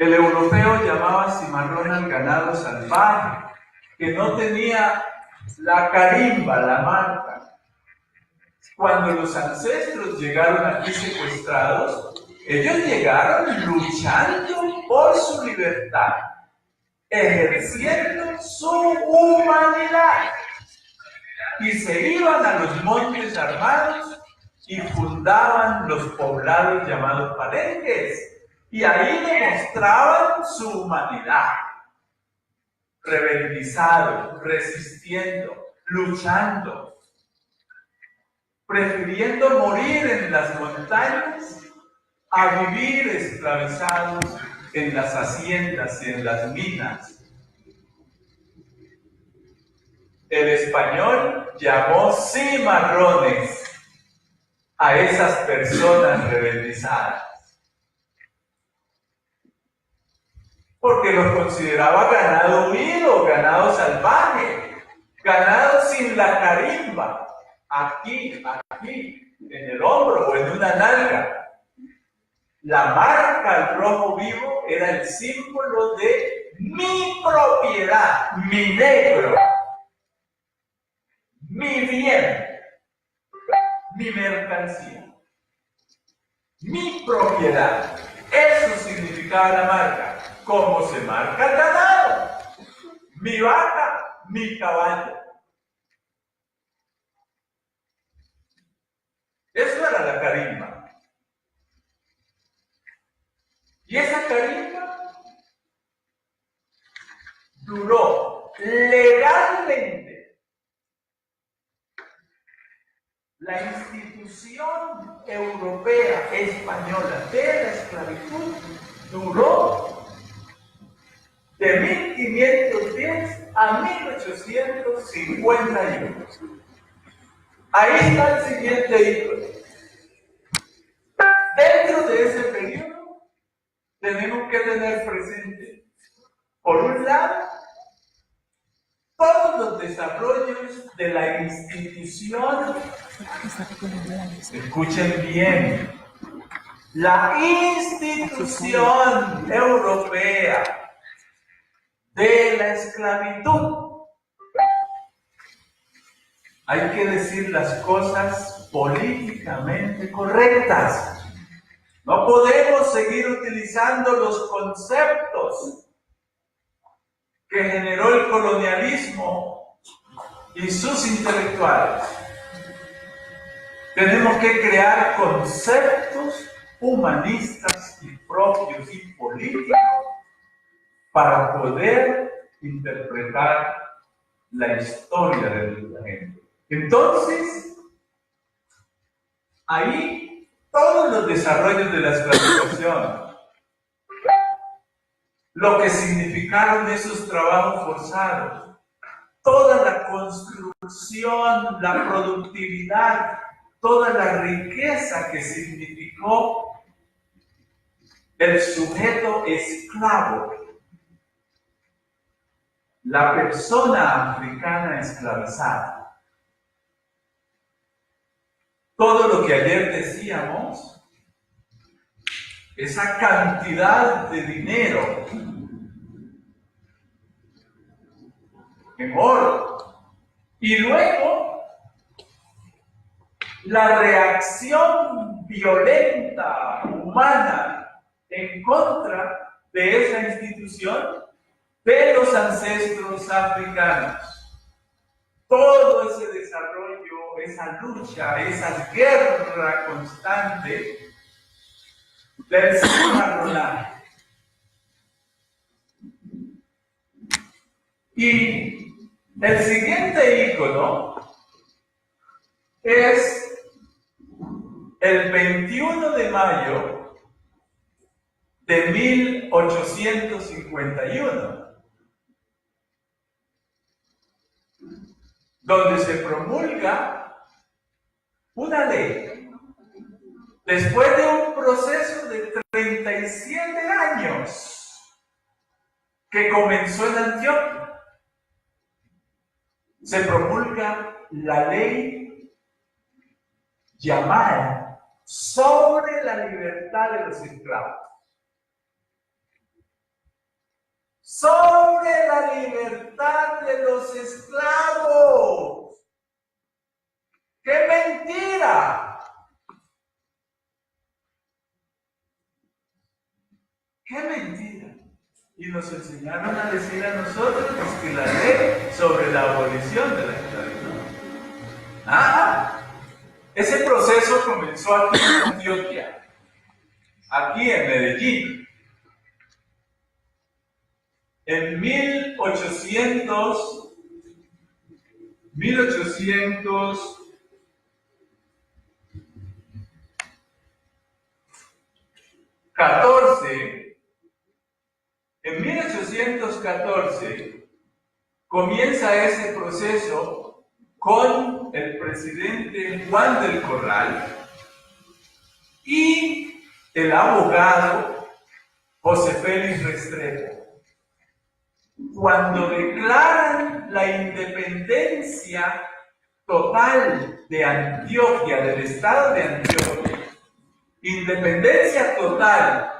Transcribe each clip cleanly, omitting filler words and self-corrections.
El europeo llamaba cimarrón al ganado salvaje, que no tenía la carimba, la marca. Cuando los ancestros llegaron aquí secuestrados, ellos llegaron luchando por su libertad, ejerciendo su humanidad. Y se iban a los montes armados y fundaban los poblados llamados palenques. Y ahí demostraban su humanidad, rebeldizados, resistiendo, luchando, prefiriendo morir en las montañas a vivir esclavizados en las haciendas y en las minas. El español llamó cimarrones a esas personas rebeldizadas, porque los consideraba ganado huido, ganado salvaje, ganado sin la carimba, aquí, en el hombro o en una nalga. La marca al rojo vivo era el símbolo de mi propiedad, mi negro, mi bien, mi mercancía, mi propiedad. Eso significaba la marca. Como se marca el ganado, mi vaca, mi caballo. Eso era la carimba. Y esa carimba duró legalmente. La institución europea española de la esclavitud duró de 1510 a 1851. Ahí está el siguiente ícono. Dentro de ese periodo tenemos que tener presente, por un lado, todos los desarrollos de la institución. Escuchen bien, la institución europea de la esclavitud. Hay que decir las cosas políticamente correctas. No podemos seguir utilizando los conceptos que generó el colonialismo y sus intelectuales. Tenemos que crear conceptos humanistas y propios y políticos para poder interpretar la historia de nuestra gente. Entonces, ahí todos los desarrollos de la esclavización, lo que significaron esos trabajos forzados, toda la construcción, la productividad, toda la riqueza que significó el sujeto esclavo, la persona africana esclavizada. Todo lo que ayer decíamos, esa cantidad de dinero en oro, y luego la reacción violenta, humana, en contra de esa institución de los ancestros africanos. Todo ese desarrollo, esa lucha, esa guerra constante del cimarronaje. Y el siguiente ícono es el 21 de mayo de 1851, donde se promulga una ley después de un proceso de 37 años que comenzó en Antioquia. Se promulga la ley llamada sobre la libertad de los esclavos. sobre la libertad de los esclavos. ¡Qué mentira! ¡Qué mentira! Y nos enseñaron a decir a nosotros que la ley sobre la abolición de la esclavitud. Ese proceso comenzó aquí en Antioquia, aquí en Medellín, en 1814, en 1814 comienza ese proceso con el presidente Juan del Corral y el abogado José Félix Restrepo. Cuando declaran la independencia total de Antioquia, del estado de Antioquia, independencia total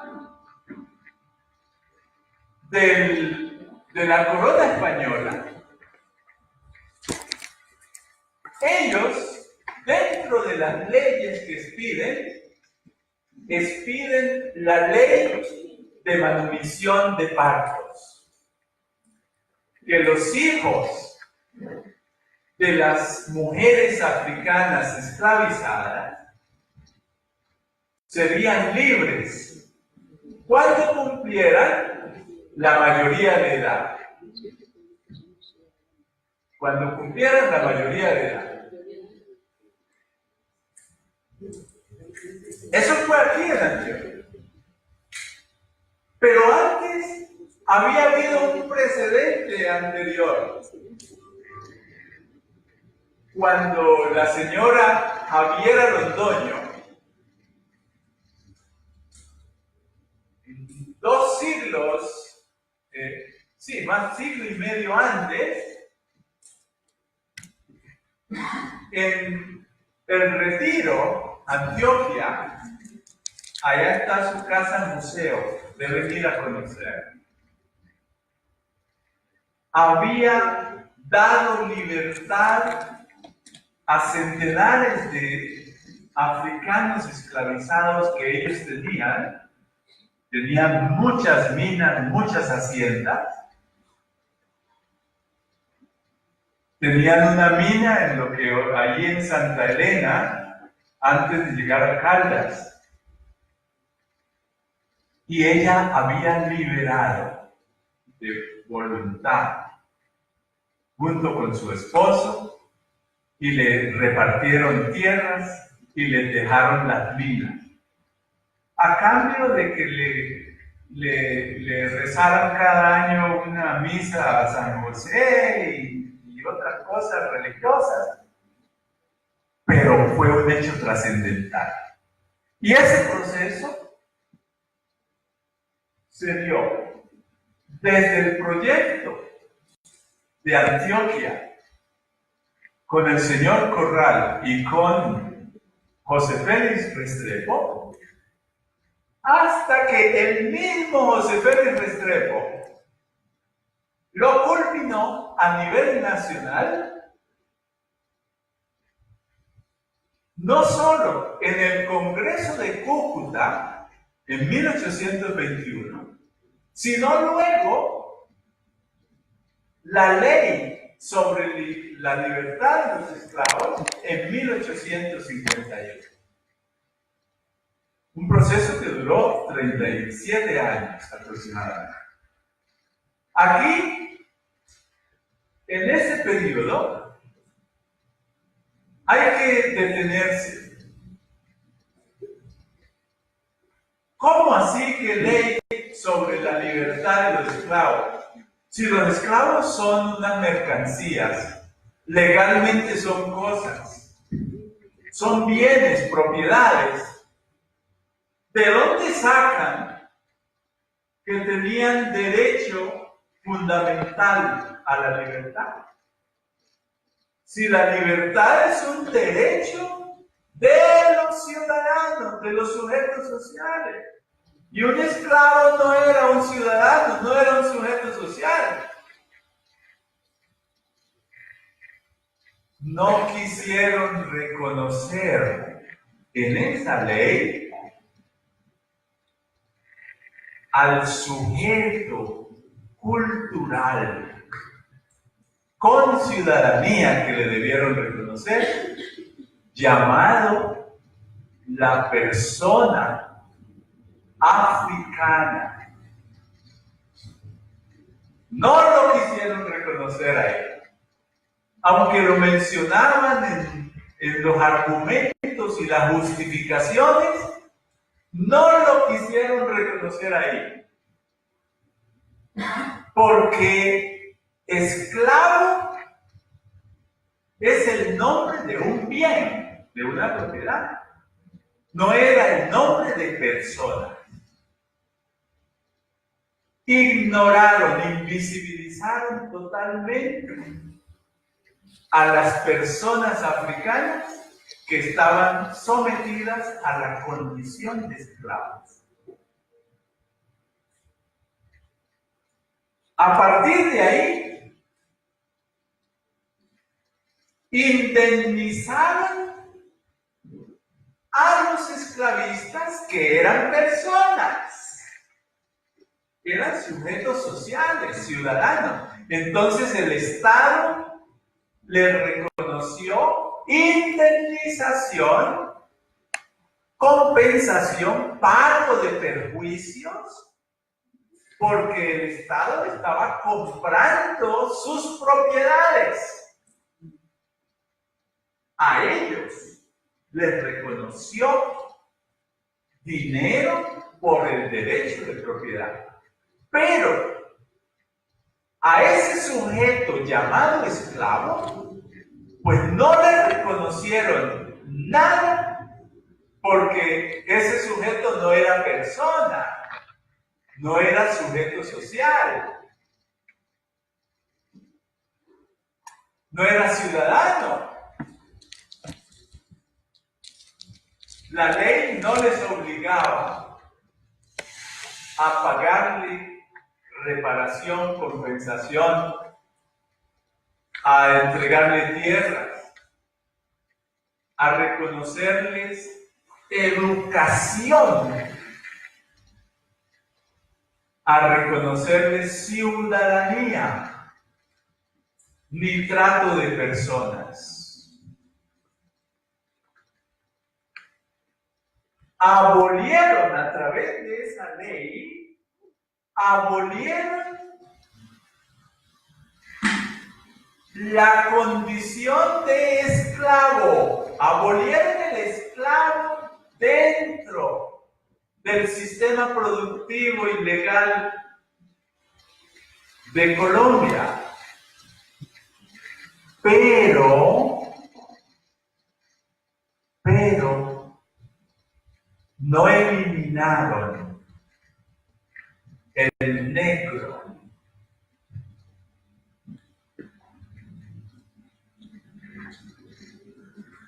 de la corona española, ellos, dentro de las leyes que expiden la ley de manumisión de partos, que los hijos de las mujeres africanas esclavizadas serían libres cuando cumplieran la mayoría de edad. Cuando cumplieran la mayoría de edad. Eso fue aquí en Antioquia. Pero antes había habido un precedente anterior. Cuando la señora Javiera Londoño, 2 siglos, más siglo y medio antes, en El Retiro, Antioquia, allá está su casa museo, deben ir a conocer. Había dado libertad a centenares de africanos esclavizados que ellos tenían muchas minas, muchas haciendas. Tenían una mina en lo que allí en Santa Elena, antes de llegar a Caldas. Y ella había liberado de voluntad, junto con su esposo, y le repartieron tierras y le dejaron las minas. A cambio de que le rezaran cada año una misa a San José y otras cosas religiosas, pero fue un hecho trascendental. Y ese proceso se dio desde el proyecto de Antioquia con el señor Corral y con José Félix Restrepo, hasta que el mismo José Félix Restrepo lo culminó a nivel nacional, no solo en el Congreso de Cúcuta en 1821, sino luego la ley sobre la libertad de los esclavos en 1858. Un proceso que duró 37 años aproximadamente. Aquí, en ese periodo, hay que detenerse. ¿Cómo así que ley sobre la libertad de los esclavos? Si los esclavos son unas mercancías, legalmente son cosas, son bienes, propiedades. ¿De dónde sacan que tenían derecho fundamental a la libertad? Si la libertad es un derecho de los ciudadanos, de los sujetos sociales. Y un esclavo no era un ciudadano, no era un sujeto social. No quisieron reconocer en esa ley al sujeto cultural con ciudadanía que le debieron reconocer, llamado la persona africana. No lo quisieron reconocer a él. Aunque lo mencionaban en los argumentos y las justificaciones, no lo quisieron reconocer ahí. Porque esclavo es el nombre de un bien, de una propiedad. No era el nombre de persona. Ignoraron, invisibilizaron totalmente a las personas africanas que estaban sometidas a la condición de esclavos. A partir de ahí, indemnizaron a los esclavistas que eran personas, eran sujetos sociales, ciudadanos. Entonces el Estado le reconoció indemnización, compensación, pago de perjuicios, porque el Estado estaba comprando sus propiedades. A ellos les reconoció dinero por el derecho de propiedad. Pero a ese sujeto llamado esclavo, pues no le reconocieron nada, porque ese sujeto no era persona, no era sujeto social, no era ciudadano. La ley no les obligaba a pagarle reparación, compensación, a entregarle tierras, a reconocerles educación, a reconocerles ciudadanía, ni trato de personas. Abolieron a través de esa ley, abolieron la condición de esclavo, abolieron el esclavo dentro del sistema productivo y legal de Colombia. Pero no eliminaron el negro.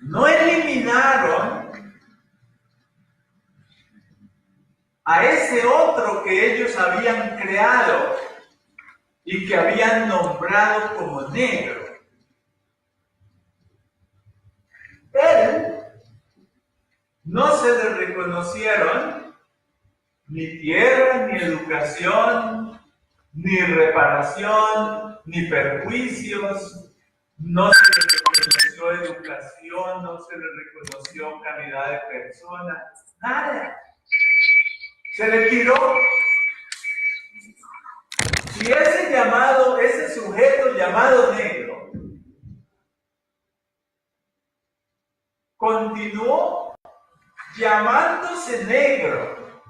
No eliminaron a ese otro que ellos habían creado y que habían nombrado como negro. Él no se le reconocieron ni tierra, ni educación, ni reparación, ni perjuicios. No se le reconoció educación, no se le reconoció calidad de persona, nada. Se le tiró. Y ese sujeto llamado negro, continuó llamándose negro,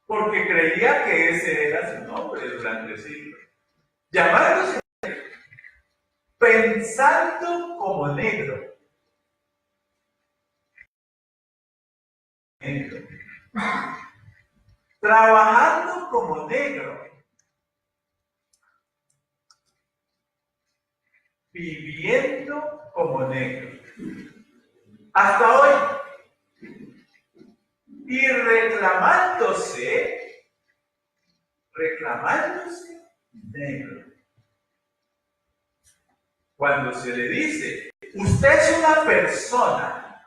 porque creía que ese era su nombre durante siglos. Llamándose negro, pensando como negro. Trabajando como negro. Viviendo como negro. Hasta hoy. y reclamándose negro. Cuando se le dice, usted es una persona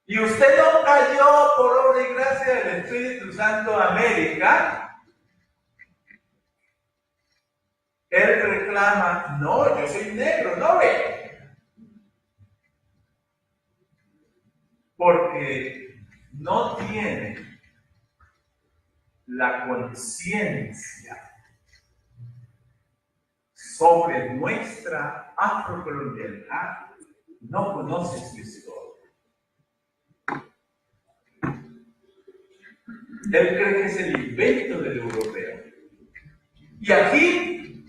y usted no cayó por obra y gracia del Espíritu Santo a América, él reclama, no, yo soy negro, ¿no ve? Porque no tiene la conciencia sobre nuestra afrocolombianidad, no conoce su historia. Él cree que es el invento del europeo. Y aquí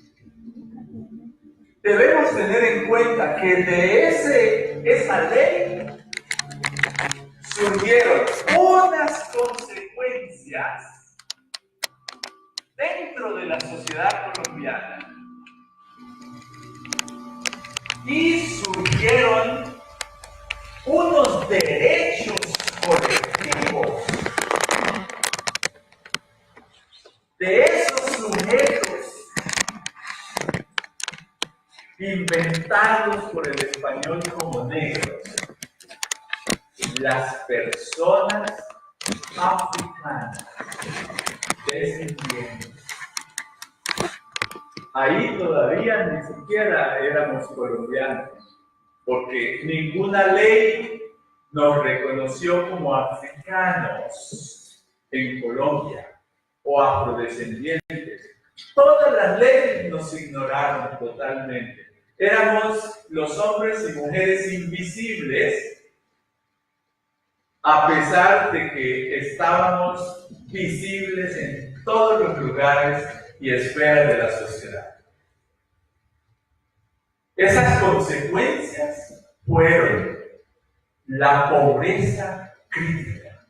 debemos tener en cuenta que de esa ley surgieron unas consecuencias dentro de la sociedad colombiana y surgieron unos derechos colectivos de esos sujetos inventados por el español como negros, las personas africanas descendientes. Ahí todavía ni siquiera éramos colombianos, porque ninguna ley nos reconoció como africanos en Colombia o afrodescendientes. Todas las leyes nos ignoraron totalmente. Éramos los hombres y mujeres invisibles, a pesar de que estábamos visibles en todos los lugares y esferas de la sociedad. Esas consecuencias fueron la pobreza crítica,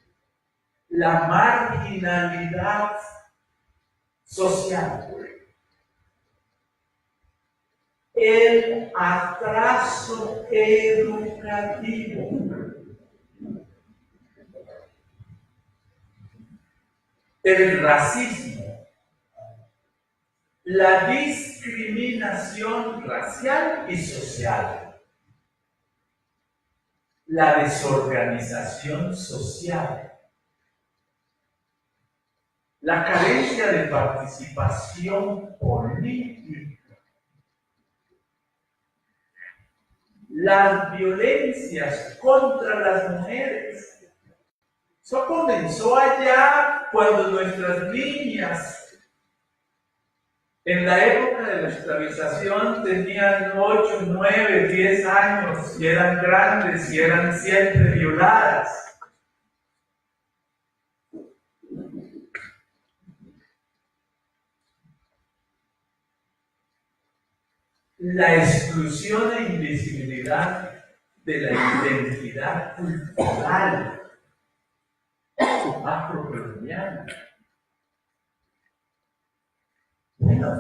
la marginalidad social, el atraso educativo, el racismo, la discriminación racial y social, la desorganización social, la carencia de participación política, las violencias contra las mujeres. Eso comenzó allá cuando nuestras niñas, en la época de la esclavización, tenían 8, 9, 10 años y eran grandes y eran siempre violadas. La exclusión e invisibilidad de la identidad cultural afrocolombiana. Bueno,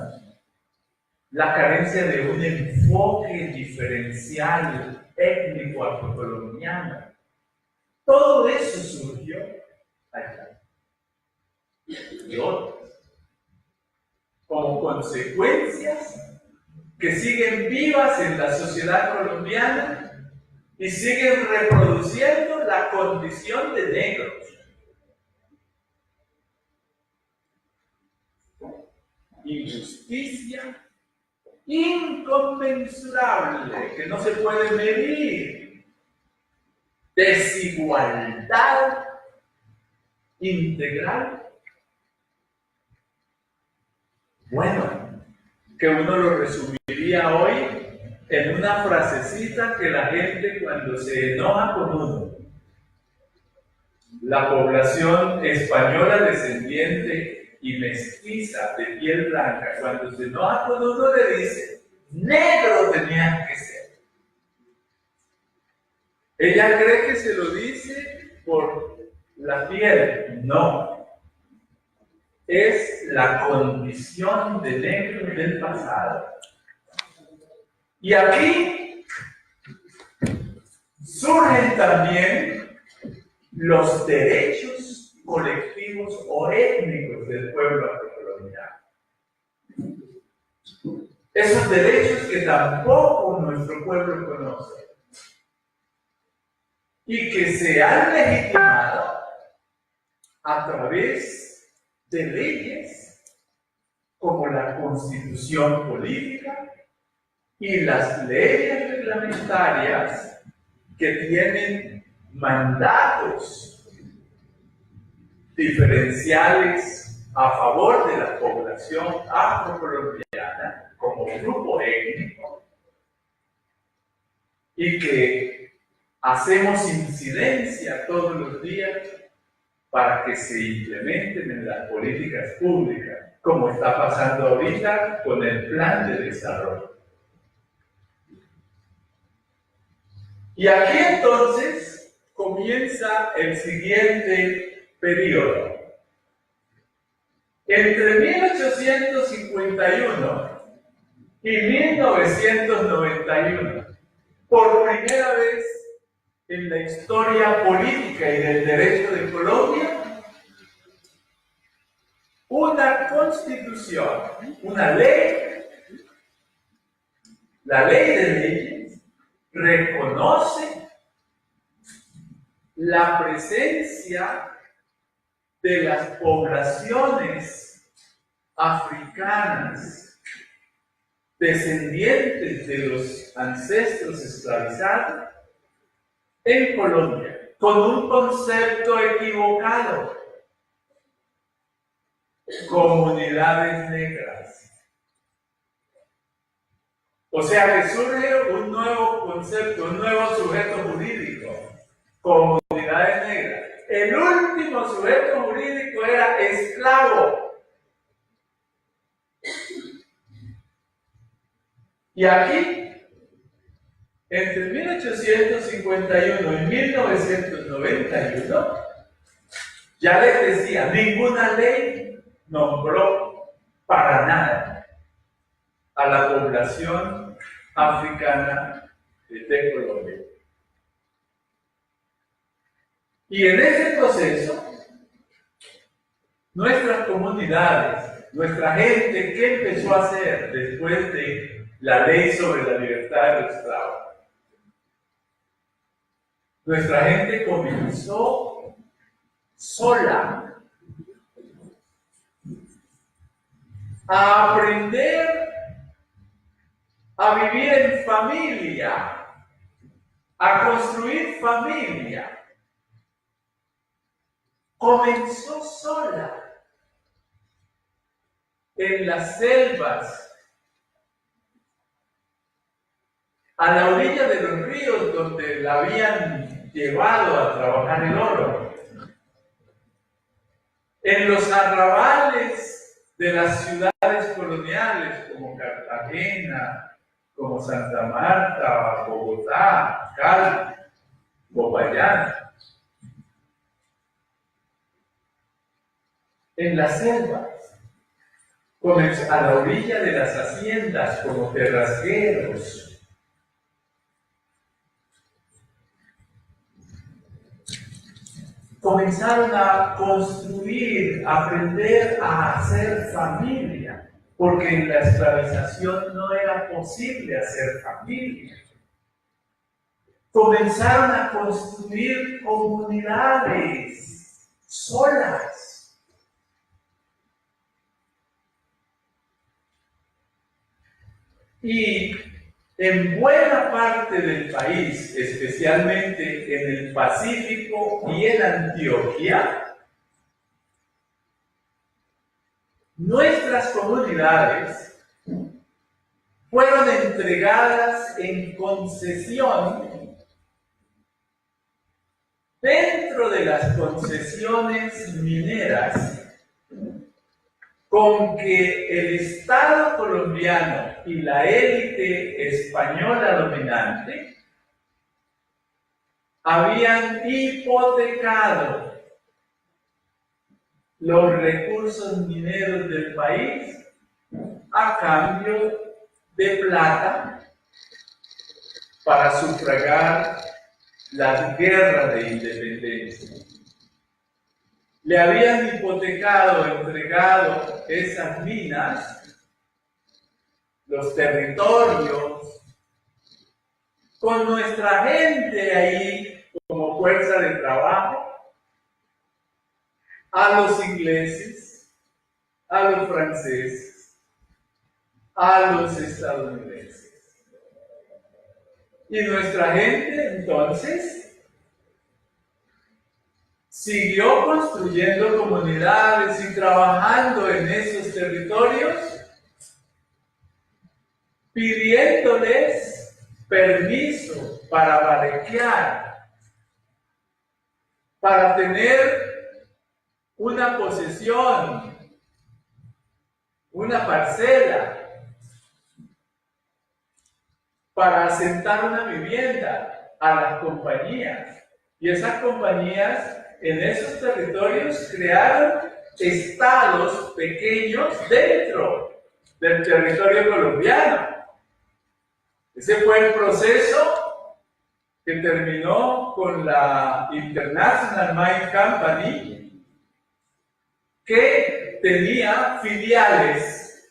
la carencia de un enfoque diferencial étnico afrocolombiano. Todo eso surgió allá. Y otros, como consecuencias que siguen vivas en la sociedad colombiana y siguen reproduciendo la condición de negros. Injusticia inconmensurable que no se puede medir, desigualdad integral. Bueno, que uno lo resumiría hoy en una frasecita que la gente cuando se enoja con uno, la población española descendiente y mestiza de piel blanca, cuando se enoja con uno le dice, negro tenían que ser. Ella cree que se lo dice por la piel, no. Es la condición de negro del pasado. Y aquí surgen también los derechos colectivos o étnicos del pueblo afrocolombiano. Esos derechos que tampoco nuestro pueblo conoce y que se han legitimado a través de leyes como la Constitución política y las leyes reglamentarias que tienen mandatos diferenciales a favor de la población afrocolombiana como grupo étnico y que hacemos incidencia todos los días para que se implementen en las políticas públicas, como está pasando ahorita con el plan de desarrollo. Y aquí entonces comienza el siguiente periodo. Entre 1851 y 1991, por primera vez en la historia política y del derecho de Colombia, una constitución, una ley, la ley de leyes, reconoce la presencia de las poblaciones africanas descendientes de los ancestros esclavizados en Colombia, con un concepto equivocado: comunidades negras. O sea que surge un nuevo concepto, un nuevo sujeto jurídico: comunidades negras. El último sujeto jurídico era esclavo. Y aquí, entre 1851 y 1991, ya les decía, ninguna ley nombró para nada a la población africana de Colombia. Y en ese proceso, nuestras comunidades, nuestra gente, ¿qué empezó a hacer después de la ley sobre la libertad de los esclavos? Nuestra gente comenzó sola a aprender a vivir en familia, a construir familia. Comenzó sola en las selvas, a la orilla de los ríos donde la habían llevado a trabajar el oro, en los arrabales de las ciudades coloniales como Cartagena, como Santa Marta, Bogotá, Cali, Popayán, en las selvas, a la orilla de las haciendas como terrasqueros. Comenzaron a construir, a aprender a hacer familia, porque en la esclavización no era posible hacer familia. Comenzaron a construir comunidades solas. Y en buena parte del país, especialmente en el Pacífico y en Antioquia, nuestras comunidades fueron entregadas en concesión dentro de las concesiones mineras con que el Estado colombiano y la élite española dominante habían hipotecado los recursos mineros del país a cambio de plata para sufragar las guerras de independencia. Le habían hipotecado, entregado esas minas, los territorios, con nuestra gente ahí como fuerza de trabajo, a los ingleses, a los franceses, a los estadounidenses. Y nuestra gente entonces siguió construyendo comunidades y trabajando en esos territorios, pidiéndoles permiso para barrequear, para tener una posesión, una parcela, para asentar una vivienda a las compañías. Y esas compañías en esos territorios crearon estados pequeños dentro del territorio colombiano. Ese fue el proceso que terminó con la International Mine Company, que tenía filiales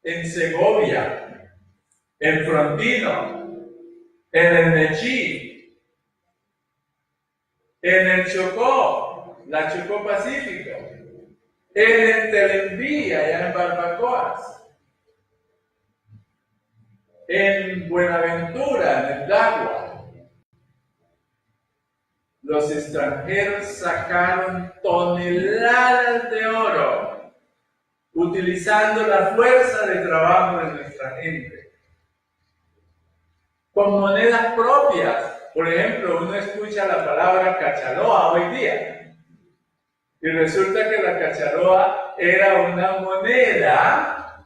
en Segovia, en Frontino, en el Nechí, en el Chocó, la Chocó Pacífico, en el Telembí, allá en Barbacoas, en Buenaventura, en el Dagua. Los extranjeros sacaron toneladas de oro utilizando la fuerza de trabajo de nuestra gente, con monedas propias. Por ejemplo, uno escucha la palabra cachaloa hoy día y resulta que la cachaloa era una moneda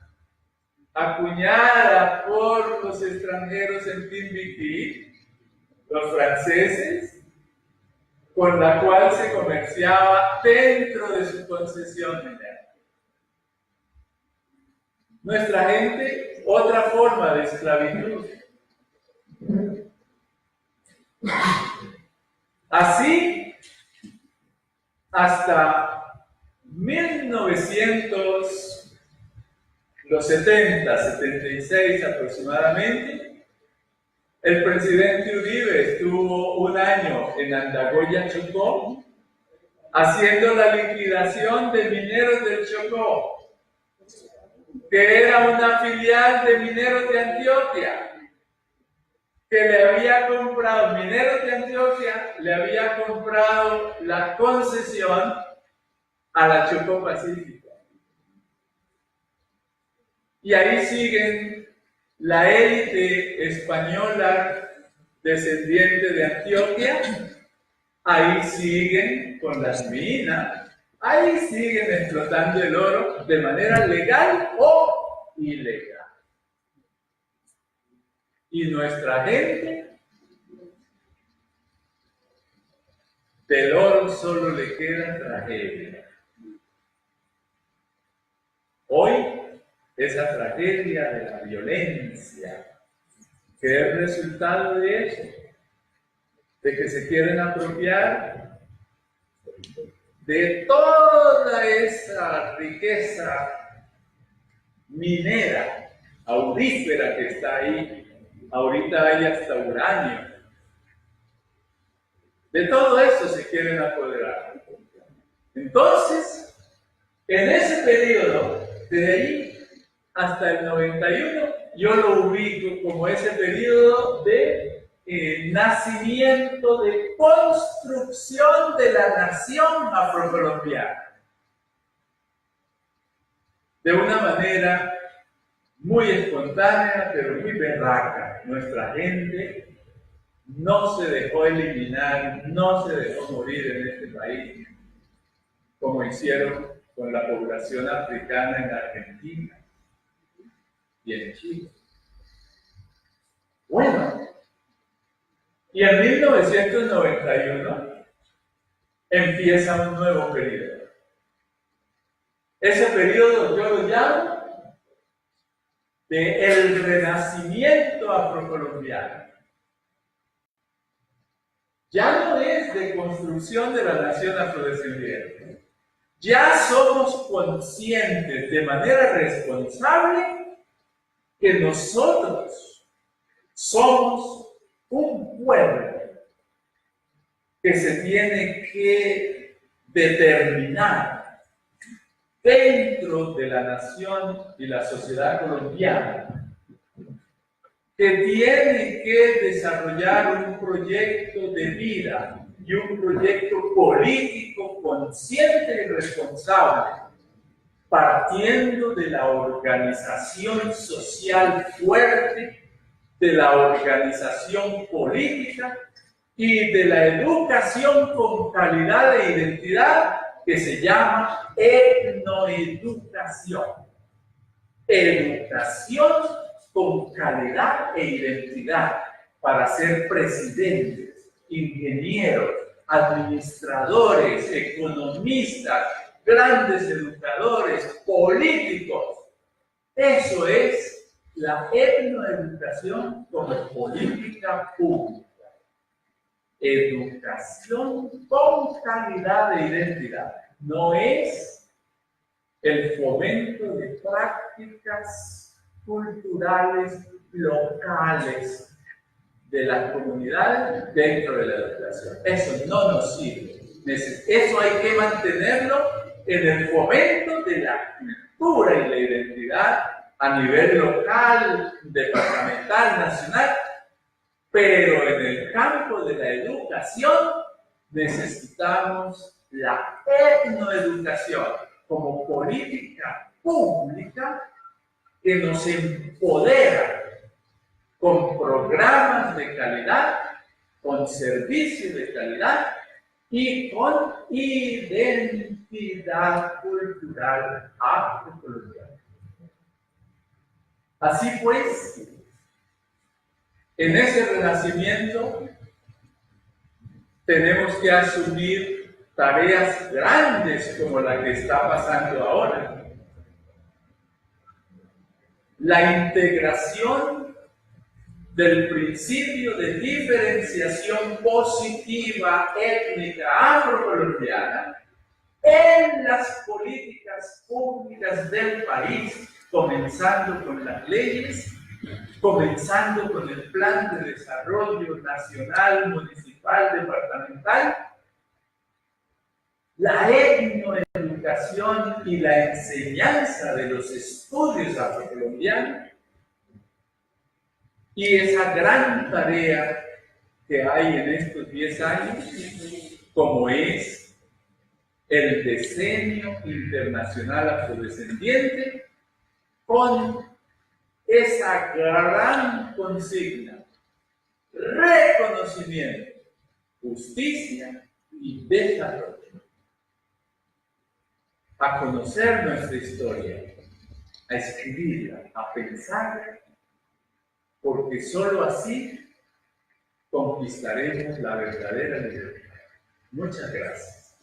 acuñada por los extranjeros en Timbiquí, los franceses, con la cual se comerciaba dentro de su concesión minera. Nuestra gente, otra forma de esclavitud. Así, hasta 1970, 76 aproximadamente, el presidente Uribe estuvo un año en Andagoya, Chocó, haciendo la liquidación de Mineros del Chocó, que era una filial de Mineros de Antioquia, que le había comprado, Mineros de Antioquia, le había comprado la concesión a la Chocó Pacífico. Y ahí siguen la élite española descendiente de Antioquia, ahí siguen con las minas, ahí siguen explotando el oro de manera legal o ilegal. Y nuestra gente, del oro solo le queda tragedia. Hoy, esa tragedia de la violencia, que es resultado de eso, de que se quieren apropiar de toda esa riqueza minera, aurífera que está ahí. Ahorita hay hasta uranio. De todo eso se quieren apoderar. Entonces, en ese periodo, de ahí hasta el 91, yo lo ubico como ese periodo de nacimiento, de construcción de la nación afrocolombiana. De una manera muy espontánea, pero muy berraca. Nuestra gente no se dejó eliminar, no se dejó morir en este país, como hicieron con la población africana en Argentina y en Chile. Bueno, y en 1991 empieza un nuevo periodo. Ese periodo yo lo llamo de el renacimiento afrocolombiano. Ya no es de construcción de la nación afrodescendiente. Ya somos conscientes de manera responsable que nosotros somos un pueblo que se tiene que determinar dentro de la nación y la sociedad colombiana, que tiene que desarrollar un proyecto de vida y un proyecto político consciente y responsable, partiendo de la organización social fuerte, de la organización política y de la educación con calidad e identidad que se llama etnoeducación. Educación con calidad e identidad para ser presidentes, ingenieros, administradores, economistas, grandes educadores, políticos. Eso es la etnoeducación como política pública. Educación con calidad e identidad. No es el fomento de prácticas culturales locales de las comunidades dentro de la educación. Eso no nos sirve. Eso hay que mantenerlo en el fomento de la cultura y la identidad a nivel local, departamental, nacional, pero en el campo de la educación necesitamos la etnoeducación como política pública que nos empodera con programas de calidad, con servicios de calidad y con identidad cultural afrocolombiana. Así pues, en ese renacimiento tenemos que asumir tareas grandes como la que está pasando ahora. La integración del principio de diferenciación positiva étnica afrocolombiana en las políticas públicas del país, comenzando con las leyes, comenzando con el plan de desarrollo nacional, municipal, departamental, la etnoeducación y la enseñanza de los estudios afrocolombianos y esa gran tarea que hay en estos 10 años, como es el Decenio Internacional Afrodescendiente, con esa gran consigna: reconocimiento, justicia y desarrollo. A conocer nuestra historia, a escribirla, a pensarla, porque sólo así conquistaremos la verdadera libertad. Muchas gracias.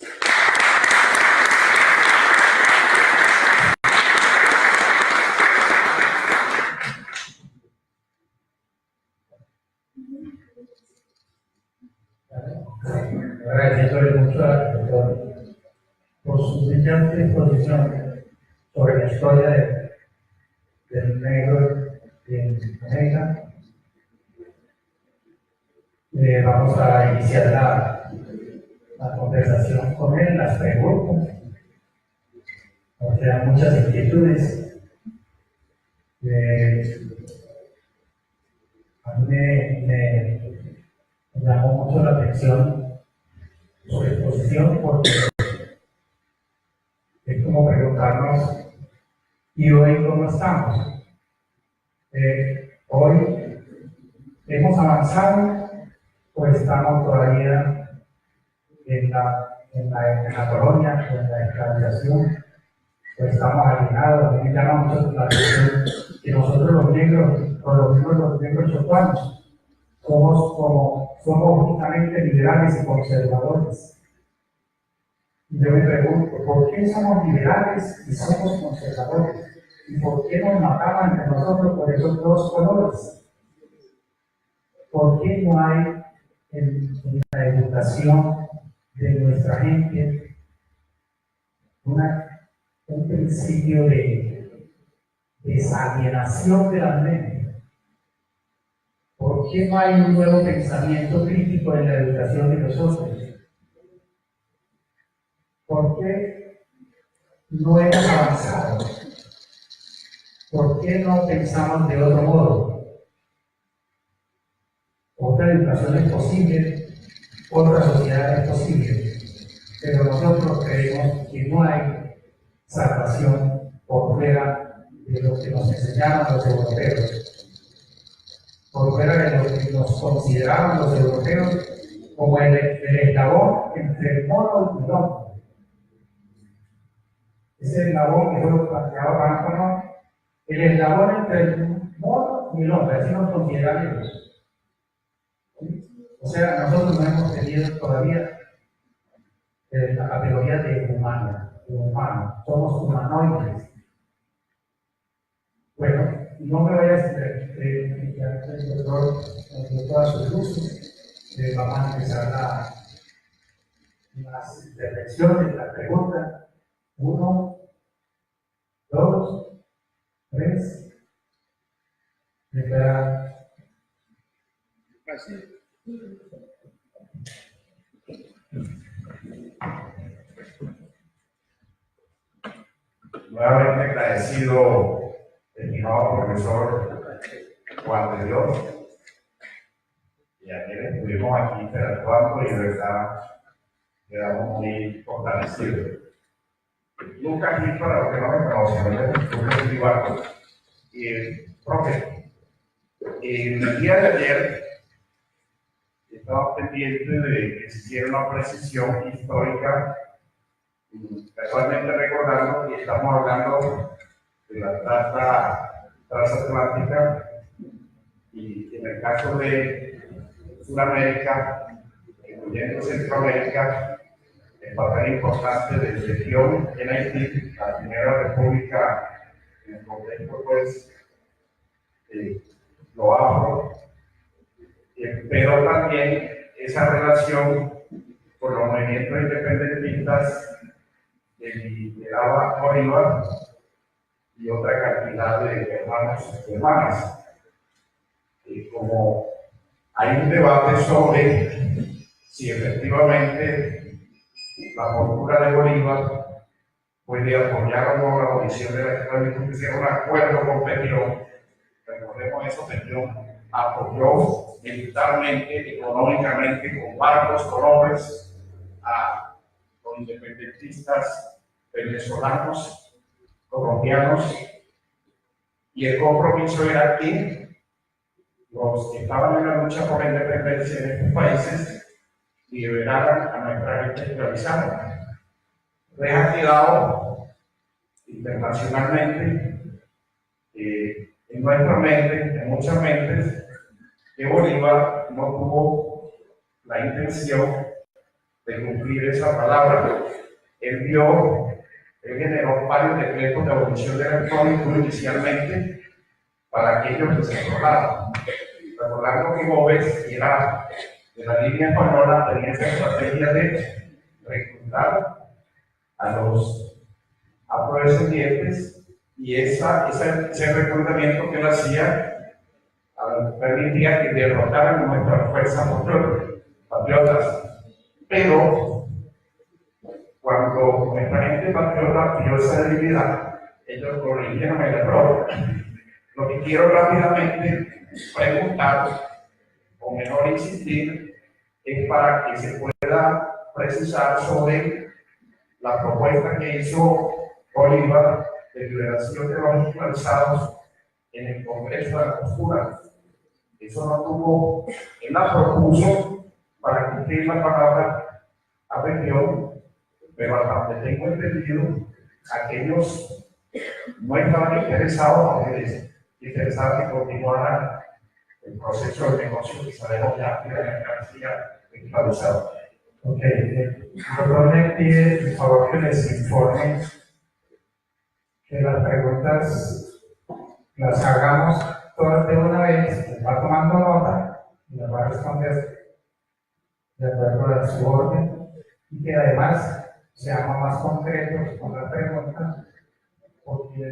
Agradeciéndole mucho al doctor por su brillante exposición sobre la historia del negro en Jamaica. Vamos a iniciar la conversación con él, las preguntas. Nos quedan muchas inquietudes. A mí me llamó mucho la atención su exposición porque es como preguntarnos: ¿y hoy cómo estamos? ¿Hoy hemos avanzado o estamos todavía en la colonia, en la esclavización, o estamos alienados? A mí me llama mucho la atención que nosotros los negros, por lo menos los negros chocuanos, somos justamente liberales y conservadores. Y yo me pregunto, ¿por qué somos liberales y somos conservadores? ¿Y por qué nos matamos entre nosotros por esos dos colores? ¿Por qué no hay en la educación de nuestra gente un principio de desalienación de la mente. ¿Por qué no hay un nuevo pensamiento crítico en la educación de nosotros? ¿Por qué no hemos avanzado? ¿Por qué no pensamos de otro modo? Otra educación es posible, otra sociedad es posible, pero nosotros creemos que no hay salvación por fuera de lo que nos enseñaron los europeos, por fuera de lo que nos consideraban los europeos como el eslabón entre el mono y el hombre. Ese eslabón que fue lo planteado Antonio, el eslabón entre el mono y el hombre, así nos consideran ellos. O sea, nosotros no hemos tenido todavía la categoría de humano, somos humanoides. Bueno, no me voy a explicar el doctor de todas sus luces, vamos a empezar las intervenciones, las preguntas. 1, 2, 3. Nuevamente agradecido, estimado profesor Juan de Dios. Y ayer estuvimos aquí interactuando y de verdad quedamos muy fortalecidos. Lucas, aquí para los que no me conocen, yo soy privado. Profe, en el día de ayer estaba pendiente de que se hiciera una precisión histórica, casualmente recordando que estamos hablando de la trata transatlántica y en el caso de Sudamérica, incluyendo Centroamérica, el papel importante de región en Haití, la primera república en el contexto, pues, lo afro, pero también esa relación con los movimientos independentistas que lideraba Bolívar y otra cantidad de hermanos y hermanas. Como hay un debate sobre si efectivamente la postura de Bolívar puede apoyar o no la abolición de la esclavitud, que sea un acuerdo con Peñón. Recordemos eso, Peñón apoyó militarmente, económicamente, con barcos, con hombres, a los independentistas venezolanos, colombianos, y el compromiso era que los que estaban en la lucha por la independencia de estos países liberaran a nuestra gente esclavizada. Ha quedado internacionalmente en nuestra mente, en muchas mentes, que Bolívar no tuvo la intención de cumplir esa palabra. Él generó varios decretos de abolición de la esclavitud inicialmente para aquellos que se explotaban. Recordando que Gómez, que era de la línea española, tenía esa estrategia de reclutar a los afrodescendientes y ese reclutamiento que él hacía permitía que derrotaran nuestras fuerzas patriotas. Pero cuando nuestra gente patriota vio esa debilidad, ellos corrigieron el error. Lo que quiero rápidamente preguntar, o mejor insistir, es para que se pueda precisar sobre la propuesta que hizo Bolívar de liberación de los esclavizados en el Congreso de la Postura. Eso no tuvo, él la propuso para cumplir la palabra a Peñón, pero hasta donde tengo entendido, aquellos no estaban interesados en continuar el proceso de negocio que sabemos ya de la mercancía esclavizada. Ok, el doctor me pide, por favor, que les informe que las preguntas las hagamos todas de una vez, les va tomando nota y las va a responder de acuerdo a su orden, y que además seamos más concretos con la pregunta, porque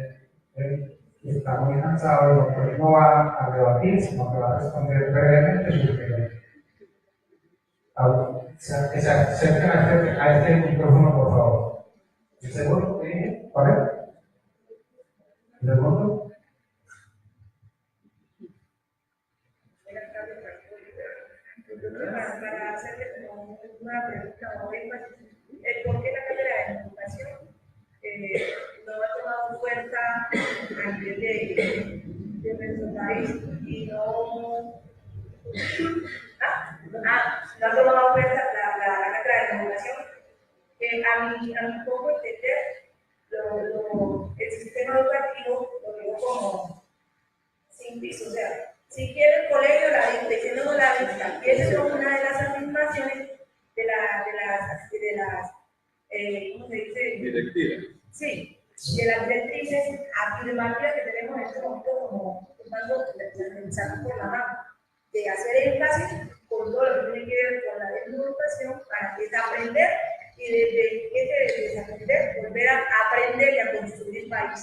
él está muy cansado y no va a debatir, sino que va a responder brevemente. Que se acerquen a este micrófono, por favor. ¿El segundo? ¿Cuál es? ¿El segundo? Para hacerle como una pregunta o énfasis, ¿por qué la carrera de educación no ha tomado fuerza a nivel de nuestro país y no ha tomado fuerza la carrera de educación? A mi poco entender, el sistema educativo lo veo como sin piso, o sea, si quiere el colegio la dicta y si no la dicta, y esa es una de las afirmaciones de las ¿cómo se dice? Directivas. Sí, de las directrices afirmativas que tenemos en este momento como tomando por la mano, de hacer énfasis con todo lo que tiene que ver con la educación para que es aprender y desde ese desaprender volver a aprender y a construir país.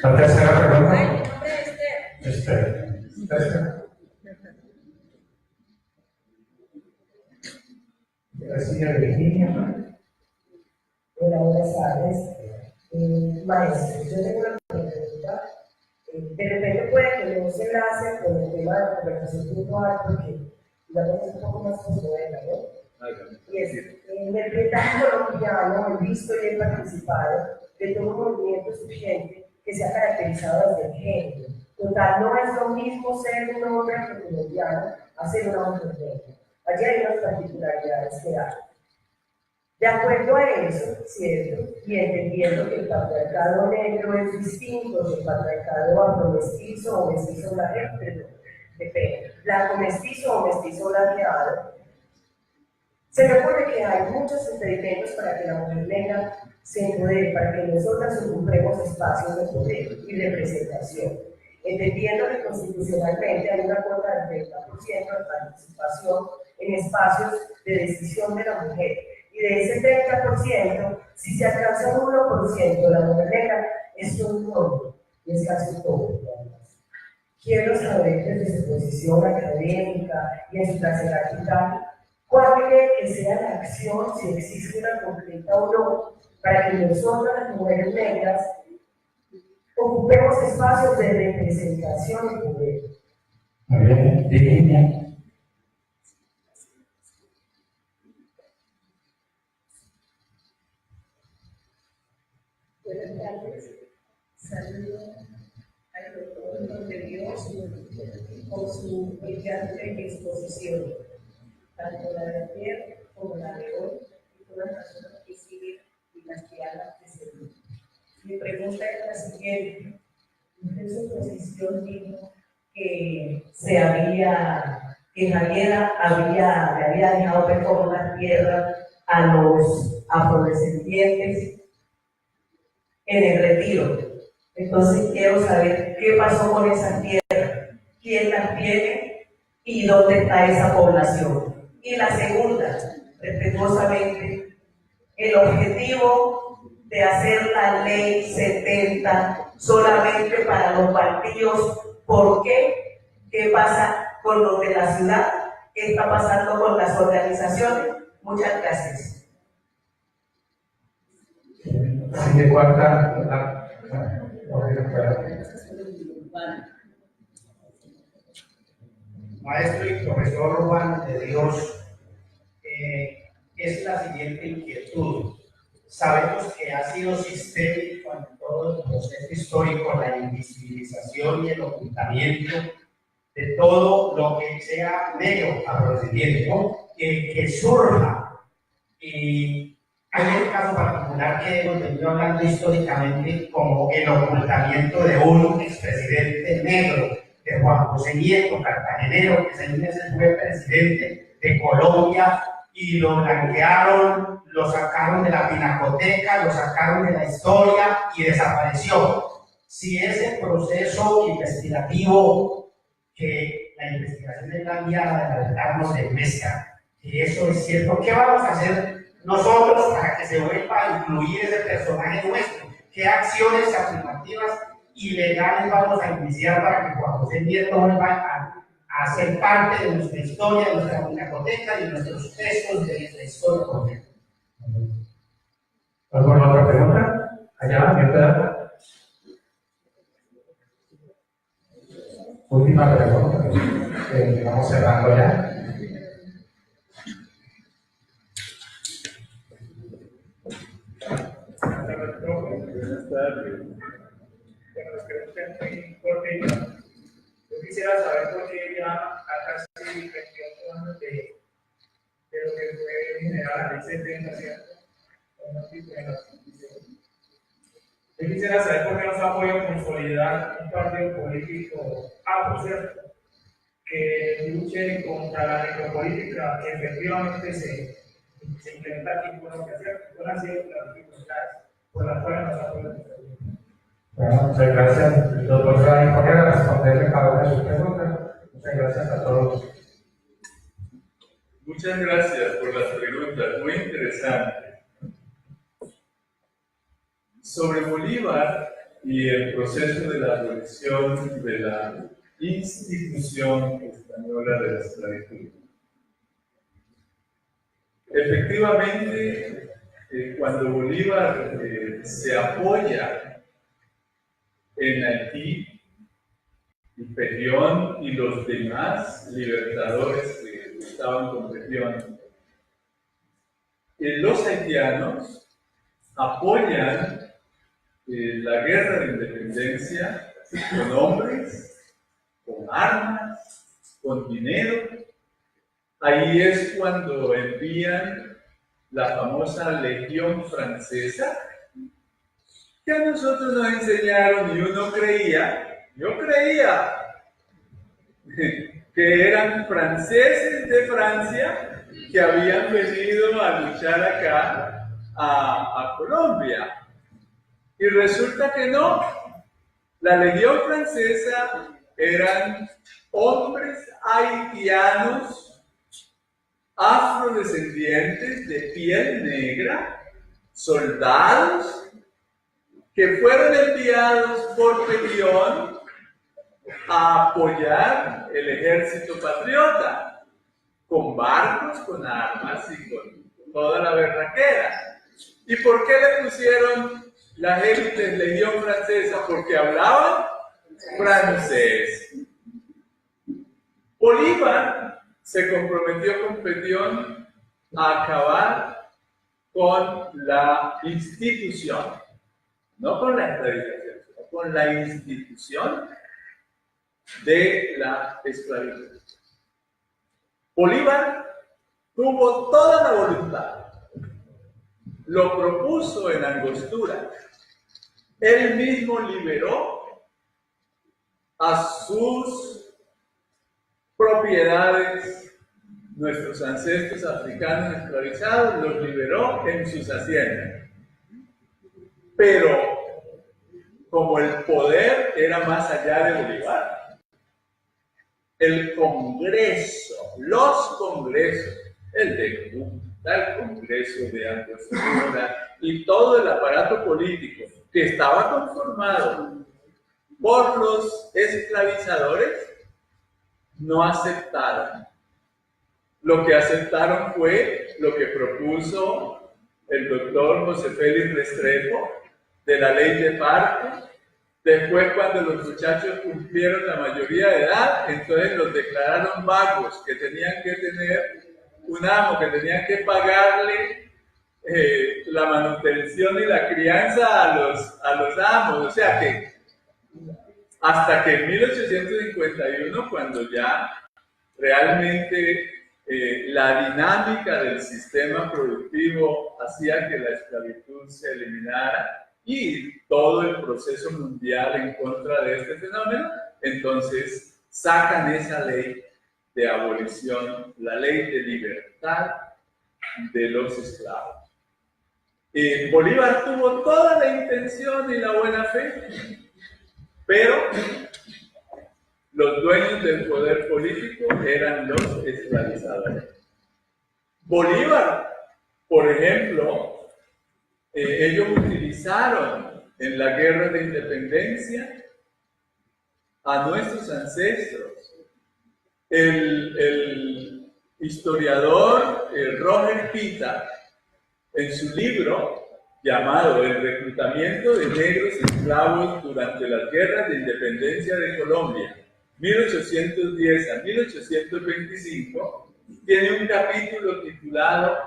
La tercera pregunta. Ay, mi nombre es Esther. Esther. Señora Virginia. Hola, buenas tardes. Maestro, yo tengo una pregunta. De repente puede que no se enlace con el tema de la conversación puntual, porque la cosa es un poco más compleja, ¿no? Y es, en el paisaje colombiano he visto y he participado de todo un movimiento surgente que se ha caracterizado desde el género. Total, no es lo mismo ser un hombre colombiano a ser una mujer negra. Allí hay unas particularidades que hay. De acuerdo a eso, ¿cierto? Y entendiendo que el patriarcado negro es distinto del patriarcado afro-mestizo o mestizo blanqueado, depende, blanco mestizo o mestizo blanqueado, se me ocurre que hay muchos impedimentos para que la mujer negra se empodere, para que nosotras ocupemos espacios de poder y representación, entendiendo que constitucionalmente hay una cuota del 30% de participación en espacios de decisión de la mujer. Y de ese 30%, si se alcanza un 1% de la mujer negra, es un logro y es casi todo. Quiero saber desde su posición académica y en su trasera vital, ¿cuál cree que sea la acción, si existe una concreta o no, para que nosotras, las mujeres negras, ocupemos espacios de representación y poder? Muy bien, Virginia. Buenas tardes. Saludo al doctor de Dios por su brillante exposición, tanto la de ayer como la de hoy, y todas las personas que siguen y las que hablan de servir. Mi pregunta es la siguiente. En su exposición dijo que Javiera le había dejado ver como una tierra a los afrodescendientes en el retiro. Entonces quiero saber qué pasó con esas tierras, quién las tiene y dónde está esa población. Y la segunda, respetuosamente, el objetivo de hacer la ley 70 solamente para los partidos. ¿Por qué? ¿Qué pasa con los de la ciudad? ¿Qué está pasando con las organizaciones? Muchas gracias. Así que cuarta, Maestro y profesor Juan de Dios, es la siguiente inquietud. Sabemos que ha sido sistémico en todo el proceso histórico la invisibilización y el ocultamiento de todo lo que sea negro, afrodescendiente, ¿no? Que surja. Y hay un caso particular que hemos venido hablando históricamente como el ocultamiento de un expresidente negro, de Juan José Nieto, cartagenero, que 6 meses fue presidente de Colombia y lo blanquearon, lo sacaron de la pinacoteca, lo sacaron de la historia y desapareció. Si ese proceso investigativo que la investigación es la vía de adelantarnos de pesca. Y eso es cierto. ¿Qué vamos a hacer nosotros para que se vuelva a incluir ese personaje nuestro? ¿Qué acciones afirmativas y legales vamos a iniciar para que Juan José Nieto vuelva a ser parte de nuestra historia, de nuestra pinacoteca y de nuestros textos de nuestra historia colombiana? ¿Alguna otra pregunta? Allá, mientras. Última pregunta. Vamos cerrando ya. Yo quisiera saber por qué ya a casi 28 años de lo que fue generar la ley 70, ¿cierto? Yo quisiera saber por qué no se apoya consolidar un partido político, por cierto, que luche contra la necropolítica que efectivamente se implementa aquí en Colombia, ¿cierto? ¿Cuáles han sido las dificultades por las cuales no se apoya? Bueno, muchas gracias, doctor Fray, por responderle cada una de sus preguntas. Muchas gracias a todos. Muchas gracias por las preguntas, muy interesantes. Sobre Bolívar y el proceso de la abolición de la institución española de la esclavitud. Efectivamente, cuando Bolívar se apoya en Haití, y Peñón y los demás libertadores que estaban con Peñón, los haitianos apoyan la guerra de independencia con hombres, con armas, con dinero. Ahí es cuando envían la famosa Legión Francesa, que a nosotros nos enseñaron y uno creía, yo creía, que eran franceses de Francia que habían venido a luchar acá a Colombia. Y resulta que no. La Legión Francesa eran hombres haitianos, afrodescendientes de piel negra, soldados, que fueron enviados por Peñón a apoyar el ejército patriota, con barcos, con armas y con toda la berraquera. ¿Y por qué le pusieron las élites Legión Francesa? Porque hablaban francés. Bolívar se comprometió con Peñón a acabar con la institución, no con la esclavización, sino con la institución de la esclavitud. Bolívar tuvo toda la voluntad, lo propuso en Angostura, él mismo liberó a sus propiedades, nuestros ancestros africanos esclavizados, los liberó en sus haciendas. Pero como el poder era más allá de Bolívar, el Congreso, los congresos, el de Cúcuta, el Congreso de Angostura y todo el aparato político que estaba conformado por los esclavizadores, no aceptaron. Lo que aceptaron fue lo que propuso el doctor José Félix Restrepo de la ley de parto. Después, cuando los muchachos cumplieron la mayoría de edad, entonces los declararon vagos, que tenían que tener un amo, que tenían que pagarle la manutención y la crianza a los amos. O sea que hasta que en 1851, cuando ya realmente la dinámica del sistema productivo hacía que la esclavitud se eliminara, y todo el proceso mundial en contra de este fenómeno, entonces sacan esa ley de abolición, la ley de libertad de los esclavos. Bolívar tuvo toda la intención y la buena fe, pero Los dueños del poder político eran los esclavizadores. Bolívar, por ejemplo, ellos utilizaron en la guerra de independencia a nuestros ancestros. El historiador Roger Pita, en su libro llamado El reclutamiento de negros esclavos durante las guerras de independencia de Colombia, 1810 a 1825, tiene un capítulo titulado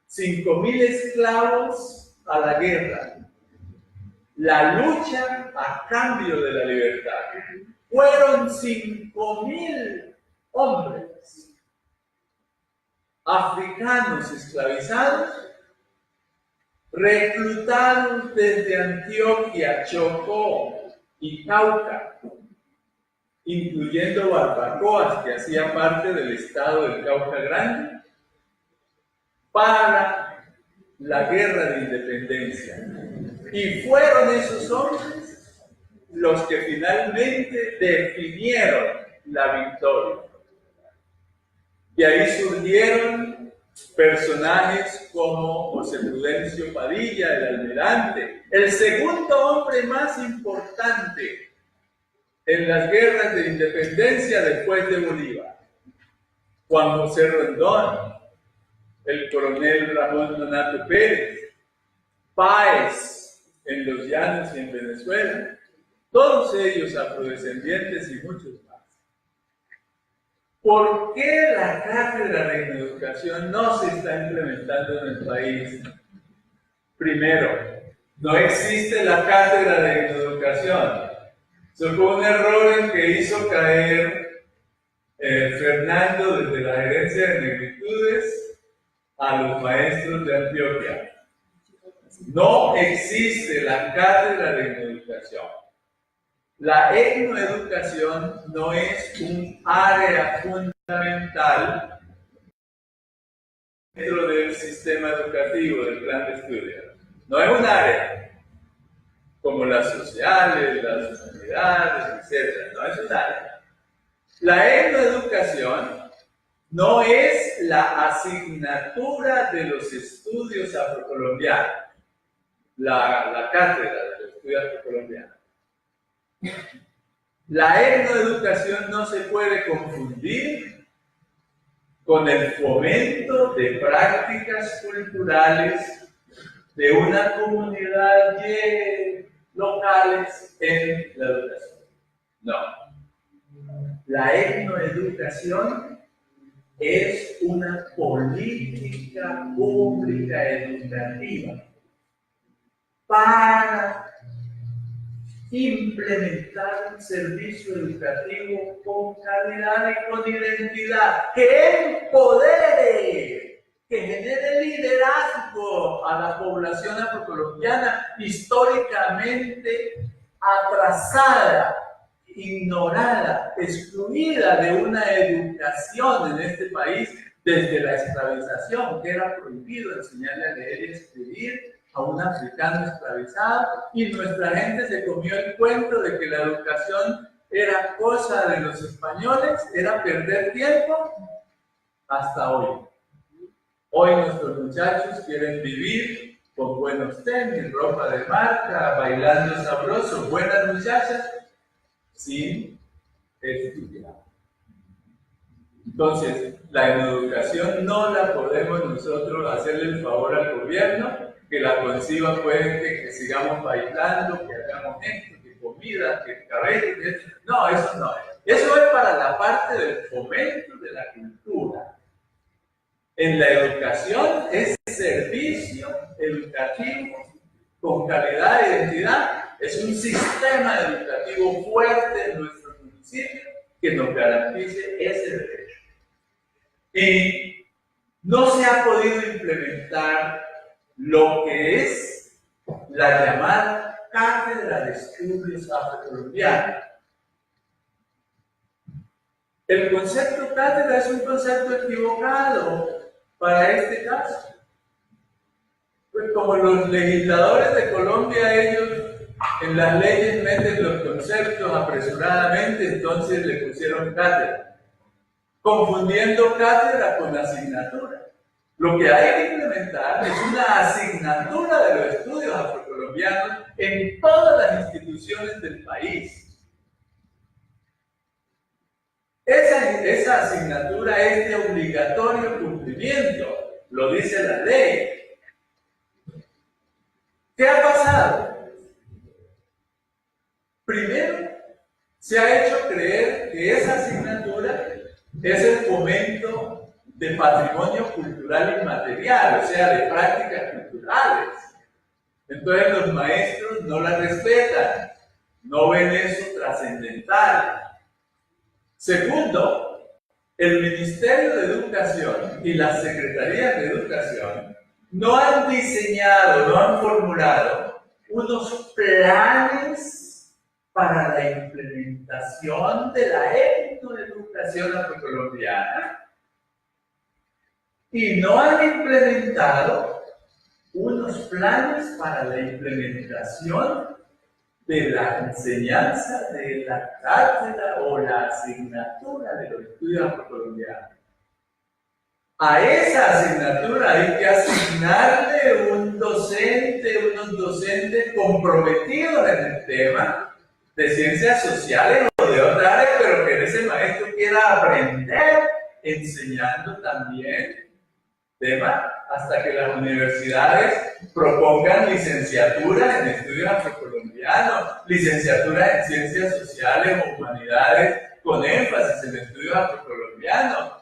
5.000 esclavos a la guerra, la lucha a cambio de la libertad. Fueron 5.000 hombres africanos esclavizados, reclutados desde Antioquia, Chocó y Cauca, incluyendo Barbacoas, que hacía parte del estado del Cauca Grande, para la guerra de independencia. Y fueron esos hombres los que finalmente definieron la victoria. Y ahí surgieron personajes como José Prudencio Padilla, el almirante, el segundo hombre más importante en las guerras de independencia después de Bolívar, Juan José Rondón, el coronel Ramón Donato Pérez, Páez en los Llanos y en Venezuela, todos ellos afrodescendientes y muchos más. ¿Por qué la cátedra de educación no se está implementando en el país? Primero, no existe la cátedra de educación. Eso fue un error en que hizo caer Fernando desde la gerencia de negritudes a los maestros de Antioquia. No existe la cátedra de educación. La etnoeducación no es un área fundamental dentro del sistema educativo del plan de estudios. No es un área como las sociales, las humanidades, etc. No es un área. La etnoeducación no es la asignatura de los estudios afrocolombianos, la cátedra de los estudios afrocolombianos. La etnoeducación no se puede confundir con el fomento de prácticas culturales de una comunidad locales en la educación. No. La etnoeducación es una política pública educativa para implementar un servicio educativo con calidad y con identidad, que empodere, que genere liderazgo a la población afrocolombiana históricamente atrasada, ignorada, excluida de una educación en este país desde la esclavización, que era prohibido enseñarle a leer y escribir a un africano esclavizado, y nuestra gente se comió el cuento de que la educación era cosa de los españoles, era perder tiempo, hasta hoy. Hoy nuestros muchachos quieren vivir con buenos tenis, ropa de marca, bailando sabroso, buenas muchachas, sin estudiar. Entonces, la educación no la podemos nosotros hacerle el favor al gobierno, que la conciba puede que sigamos bailando, que hagamos esto, que comida, que cabello, que esto. No, eso no es. Eso es para la parte del fomento de la cultura. En la educación es servicio educativo con calidad e identidad. Es un sistema educativo fuerte en nuestro municipio que nos garantice ese derecho. Y no se ha podido implementar lo que es la llamada Cátedra de Estudios Afrocolombianos. El concepto cátedra es un concepto equivocado para este caso. Pues como los legisladores de Colombia, ellos En las leyes meten los conceptos apresuradamente, entonces le pusieron cátedra, confundiendo cátedra con asignatura. Lo que hay que implementar es una asignatura de los estudios afrocolombianos en todas las instituciones del país. Esa asignatura es de obligatorio cumplimiento, lo dice la ley. ¿Qué ha pasado? Primero, se ha hecho creer que esa asignatura es el fomento de patrimonio cultural inmaterial, o sea, de prácticas culturales. Entonces los maestros no la respetan, no ven eso trascendental. Segundo, el Ministerio de Educación y las Secretarías de Educación no han diseñado, no han formulado unos planes para la implementación de la etnoeducación afrocolombiana y no han implementado unos planes para la implementación de la enseñanza de la cátedra o la asignatura de los estudios afrocolombianos. A esa asignatura hay que asignarle un docente, unos docentes comprometidos en el tema de ciencias sociales o de otra área, pero que ese maestro quiera aprender enseñando también tema hasta que las universidades propongan licenciaturas en estudios afrocolombianos, licenciaturas en ciencias sociales o humanidades con énfasis en estudios afrocolombianos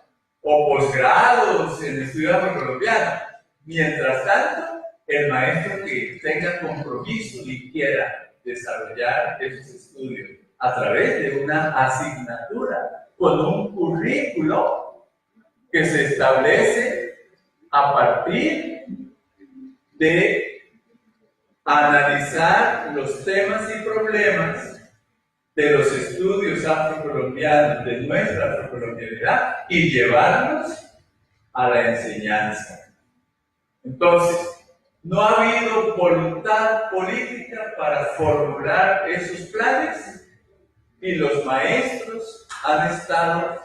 o posgrados en estudios afrocolombianos. Mientras tanto, el maestro que tenga compromiso y quiera desarrollar esos estudios a través de una asignatura con un currículo que se establece a partir de analizar los temas y problemas de los estudios afrocolombianos, de nuestra afrocolombianidad, y llevarlos a la enseñanza. Entonces, no ha habido voluntad política para formular esos planes y los maestros han estado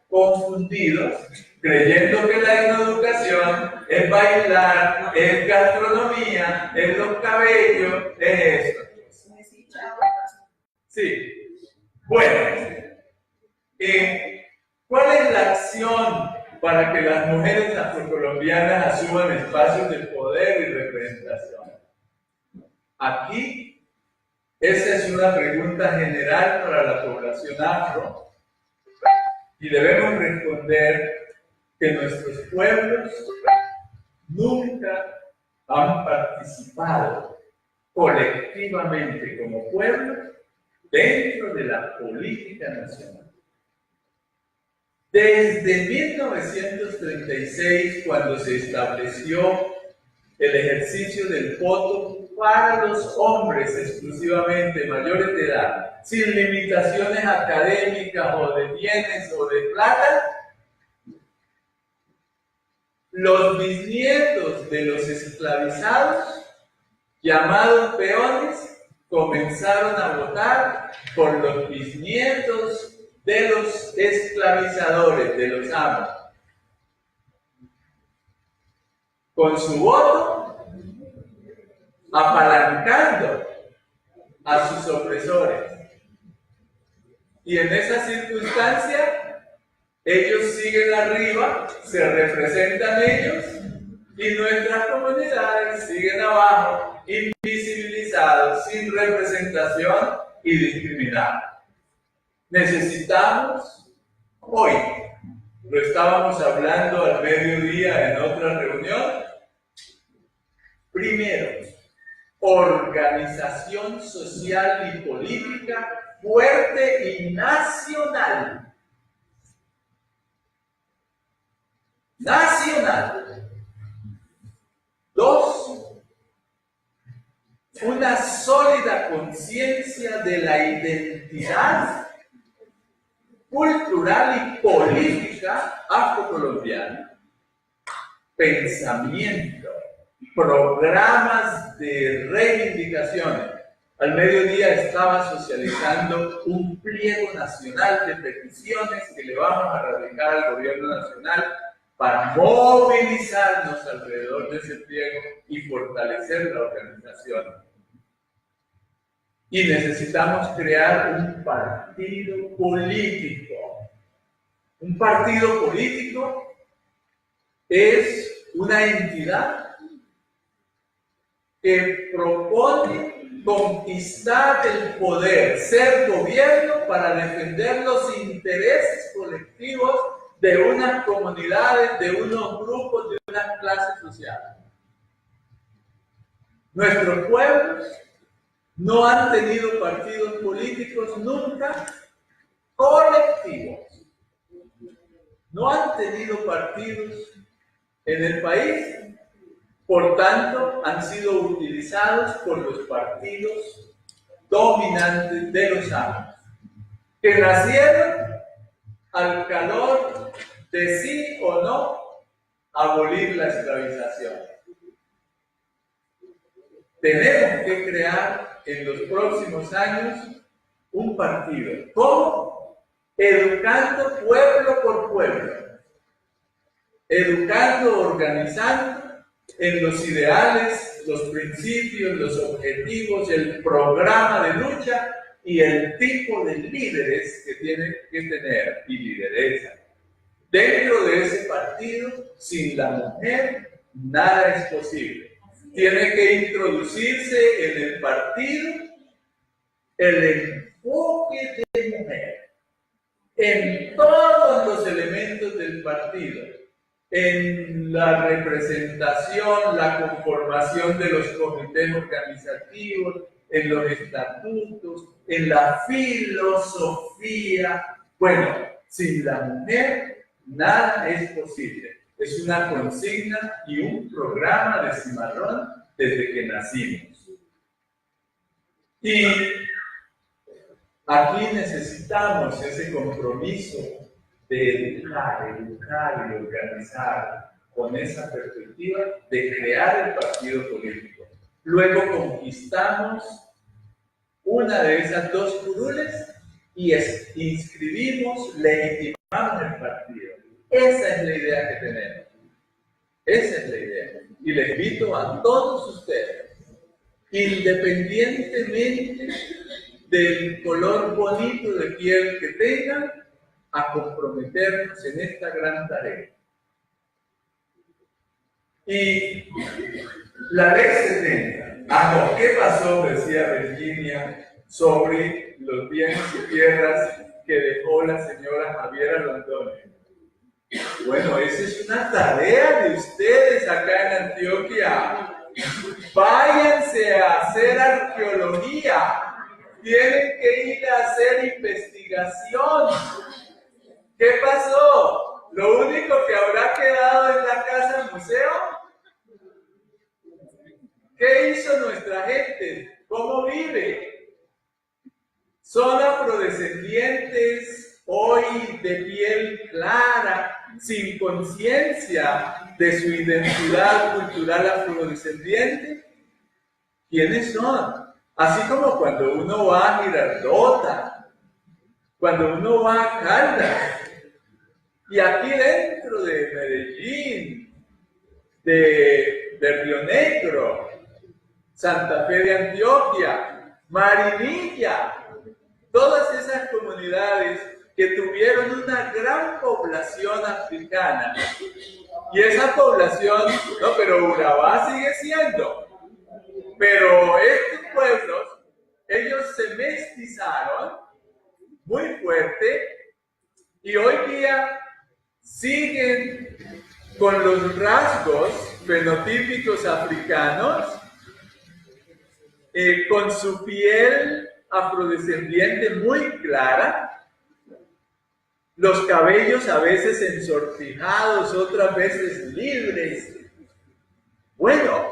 confundidos, creyendo que la etnoeducación es bailar, es gastronomía, es los cabellos, es esto. Sí. Bueno, ¿cuál es la acción para que las mujeres afrocolombianas asuman espacios de poder y representación? Aquí, esa es una pregunta general para la población afro y debemos responder que nuestros pueblos nunca han participado colectivamente como pueblo dentro de la política nacional. Desde 1936, cuando se estableció el ejercicio del voto para los hombres exclusivamente mayores de edad, sin limitaciones académicas o de bienes o de plata, los bisnietos de los esclavizados, llamados peones, comenzaron a votar por los bisnietos de los esclavizadores, de los amos. Con su voto, apalancando a sus opresores. Y en esa circunstancia, ellos siguen arriba, se representan ellos, y nuestras comunidades siguen abajo, invisibilizados, sin representación y discriminados. Necesitamos hoy, lo estábamos hablando al mediodía en otra reunión, primero, organización social y política fuerte y nacional. Nacional. Dos, una sólida conciencia de la identidad cultural y política afrocolombiana. Pensamiento, programas de reivindicaciones, Al mediodía estaba socializando un pliego nacional de peticiones que le vamos a radicar al gobierno nacional para movilizarnos alrededor de ese pliego y fortalecer la organización. Y necesitamos crear un partido político. Un partido político es una entidad que propone conquistar el poder, ser gobierno para defender los intereses colectivos de unas comunidades, de unos grupos, de unas clases sociales. Nuestros pueblos no han tenido partidos políticos nunca colectivos. No han tenido partidos en el país. Por tanto, han sido utilizados por los partidos dominantes de los años, que nacieron al calor de sí o no abolir la esclavización. Tenemos que crear en los próximos años un partido. ¿Cómo? Educando pueblo por pueblo, educando, organizando en los ideales, los principios, los objetivos, el programa de lucha y el tipo de líderes que tienen que tener y lideresa. Dentro de ese partido, sin la mujer, nada es posible. Tiene que introducirse en el partido el enfoque de mujer en todos los elementos del partido. En la representación, la conformación de los comités organizativos, en los estatutos, en la filosofía. Bueno, sin la mujer nada es posible. Es una consigna y un programa de Cimarrón desde que nacimos. Y aquí necesitamos ese compromiso de educar y organizar con esa perspectiva de crear el partido político. Luego conquistamos una de esas dos curules y inscribimos, legitimamos el partido. Esa es la idea que tenemos. Esa es la idea. Y les invito a todos ustedes, independientemente del color bonito de piel que tengan, a comprometernos en esta gran tarea. Y la ley 70. ¿Qué pasó? Decía Virginia sobre los bienes y tierras que dejó la señora Javiera Londoño. Bueno, esa es una tarea de ustedes acá en Antioquia. Váyanse a hacer arqueología. Tienen que ir a hacer investigación. ¿Qué pasó? ¿Lo único que habrá quedado en la casa museo? ¿Qué hizo nuestra gente? ¿Cómo vive? Son afrodescendientes hoy de piel clara, sin conciencia de su identidad cultural afrodescendiente. ¿Quiénes son? Así como cuando uno va a Girardota, cuando uno va a Caldas, y aquí dentro de Medellín, de Río Negro, Santa Fe de Antioquia, Marinilla, todas esas comunidades que tuvieron una gran población africana. Y esa población, no, pero Urabá sigue siendo. Pero estos pueblos, ellos se mestizaron muy fuerte y hoy día siguen con los rasgos fenotípicos africanos, con su piel afrodescendiente muy clara, los cabellos a veces ensortijados, otras veces libres. Bueno,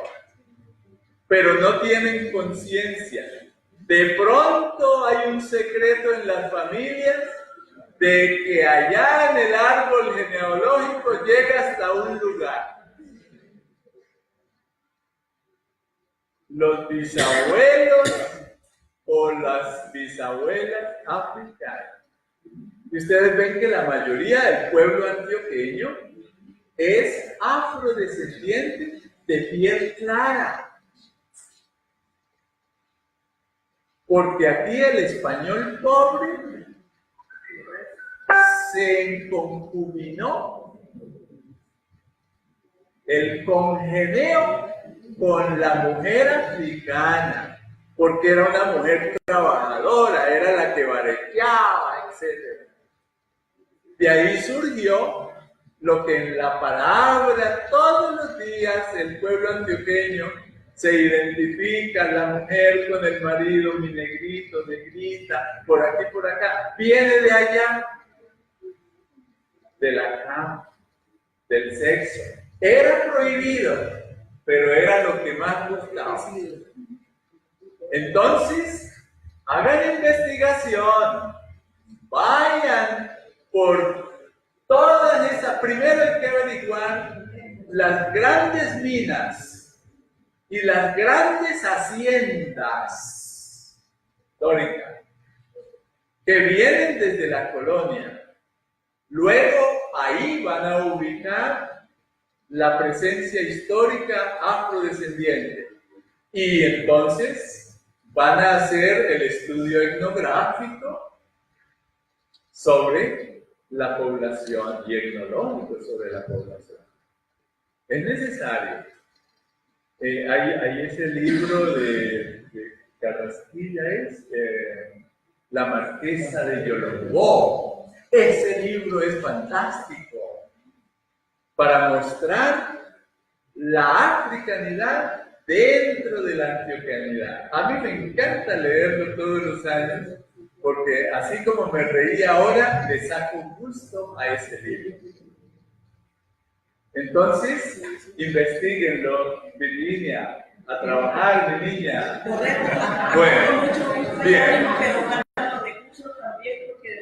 pero no tienen conciencia. De pronto hay un secreto en las familias de que allá en el árbol genealógico llega hasta un lugar. Los bisabuelos por las bisabuelas africanas. Y ustedes ven que la mayoría del pueblo antioqueño es afrodescendiente de piel clara. Porque aquí el español pobre se concubinó, el congeneo con la mujer africana, porque era una mujer trabajadora, era la que bareteaba, etc. De ahí surgió lo que en la palabra todos los días el pueblo antioqueño se identifica, la mujer con el marido, mi negrito, negrita, por aquí, por acá, viene de allá, de la cama, del sexo. Era prohibido, pero era lo que más gustaba. Entonces, hagan investigación, vayan por todas esas. Primero hay que averiguar las grandes minas y las grandes haciendas históricas que vienen desde la colonia. Luego ahí van a ubicar la presencia histórica afrodescendiente y entonces van a hacer el estudio etnográfico sobre la población y etnológico sobre la población. Es necesario. Hay ese libro de Carrasquilla, La Marquesa de Yolombó. Ese libro es fantástico para mostrar la africanidad dentro de la antioqueñidad. A mí me encanta leerlo todos los años porque así como me reí ahora, le saco gusto a ese libro. Entonces, investiguenlo, Virginia, a trabajar, mi niña. Bueno, bien.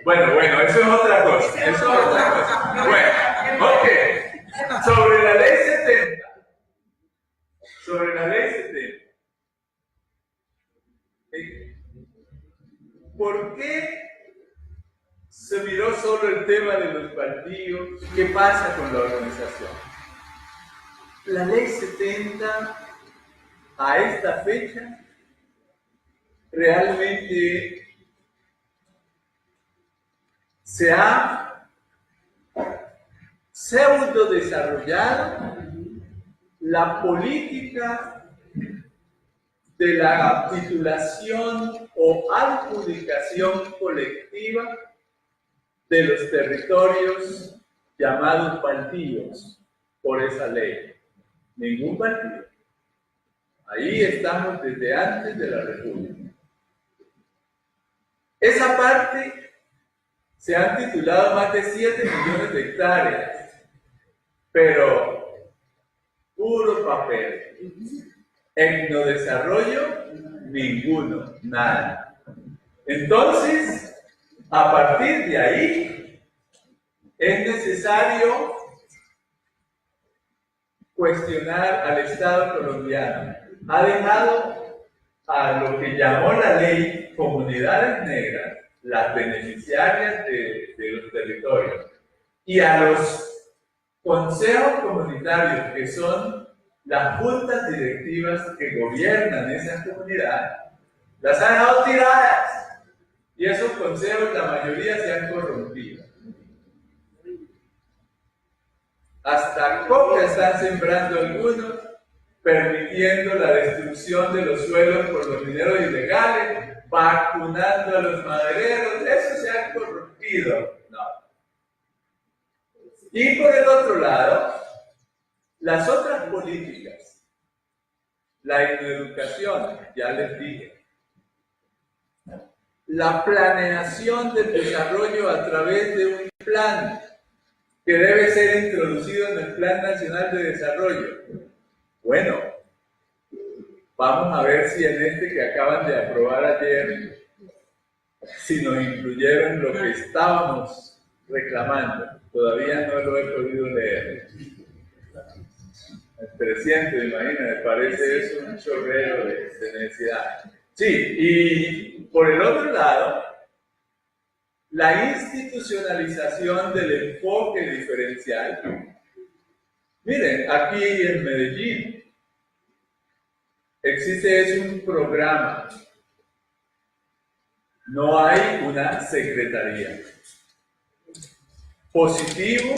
Bueno, eso es otra cosa. Bueno, ok. Sobre la ley 70. Sobre la ley 70. ¿Por qué se miró solo el tema de los partidos? ¿Qué pasa con la organización? La ley 70 a esta fecha realmente se ha pseudo desarrollado la política de la titulación o adjudicación colectiva de los territorios llamados baldíos por esa ley. Ningún partido. Ahí estamos desde antes de la República. Esa parte se han titulado más de 7 millones de hectáreas, pero puro papel. Etnodesarrollo, ninguno, nada. Entonces, a partir de ahí, es necesario cuestionar al Estado colombiano. Ha dejado a lo que llamó la ley comunidades negras, las beneficiarias de los territorios, y a los consejos comunitarios, que son las juntas directivas que gobiernan esas comunidades, las han dejado tiradas, y esos consejos, la mayoría se han corrompido. Hasta coca están sembrando algunos, permitiendo la destrucción de los suelos por los mineros ilegales, vacunando a los madereros. Eso se ha corrompido. No. Y por el otro lado, las otras políticas, la educación, ya les dije, la planeación del desarrollo a través de un plan que debe ser introducido en el Plan Nacional de Desarrollo. Bueno, vamos a ver si en este que acaban de aprobar ayer, si nos incluyeron lo que estábamos reclamando. Todavía no lo he podido leer. El 300, imagínate, me parece eso un chorrero de necesidad. Sí, y Por el otro lado, la institucionalización del enfoque diferencial. Miren, aquí en Medellín existe un programa, no hay una secretaría. Positivo,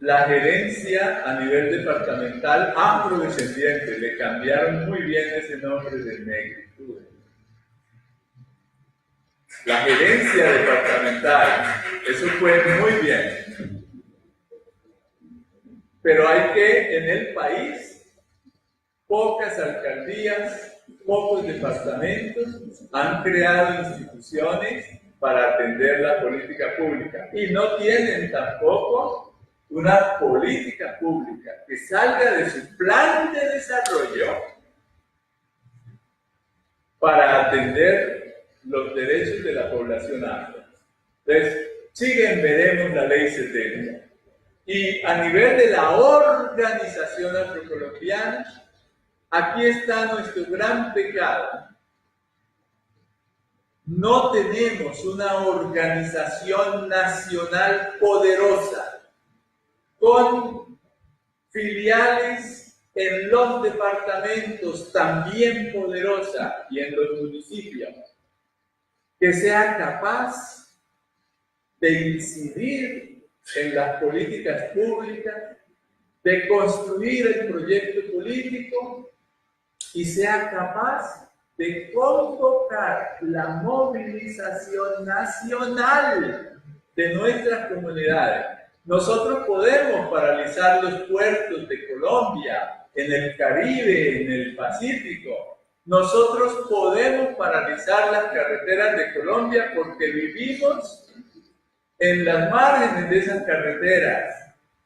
la gerencia a nivel departamental afrodescendiente, le cambiaron muy bien ese nombre de negritud. La gerencia departamental, eso fue muy bien. Pero hay que, en el país, pocas alcaldías, pocos departamentos han creado instituciones para atender la política pública y no tienen tampoco una política pública que salga de su plan de desarrollo para atender los derechos de la población afro. Entonces, siguen, veremos la ley 70. Y a nivel de la organización afrocolombiana, aquí está nuestro gran pecado. No tenemos una organización nacional poderosa, con filiales en los departamentos también poderosa y en los municipios, que sea capaz de incidir en las políticas públicas, de construir el proyecto político y sea capaz de convocar la movilización nacional de nuestras comunidades. Nosotros podemos paralizar los puertos de Colombia, en el Caribe, en el Pacífico. Nosotros podemos paralizar las carreteras de Colombia porque vivimos en las márgenes de esas carreteras,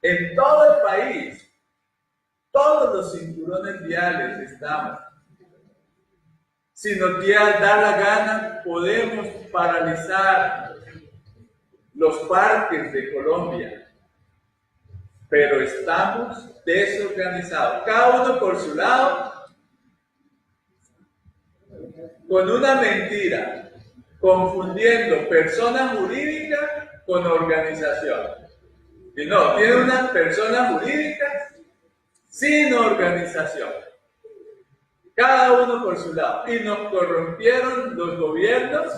en todo el país. Todos los cinturones viales estamos. Si nos da la gana, podemos paralizar los parques de Colombia, pero estamos desorganizados, cada uno por su lado, con una mentira, confundiendo persona jurídica con organización. Y no, tiene una persona jurídica sin organización. Cada uno por su lado. Y nos corrompieron los gobiernos,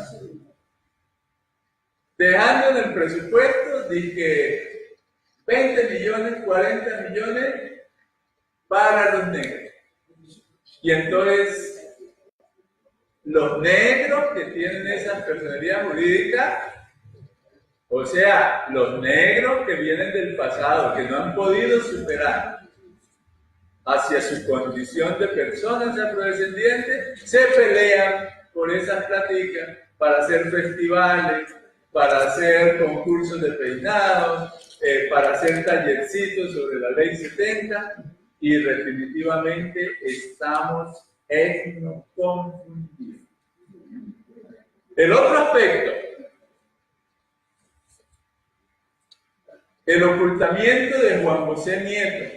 dejando en el presupuesto de que 20 millones, 40 millones para los negros. Y entonces, los negros que tienen esa personería jurídica, o sea, los negros que vienen del pasado, que no han podido superar hacia su condición de personas afrodescendientes, se pelean por esas pláticas para hacer festivales, para hacer concursos de peinados, para hacer tallercitos sobre la ley 70, y definitivamente estamos etnoconfundidos. El otro aspecto, el ocultamiento de Juan José Nieto,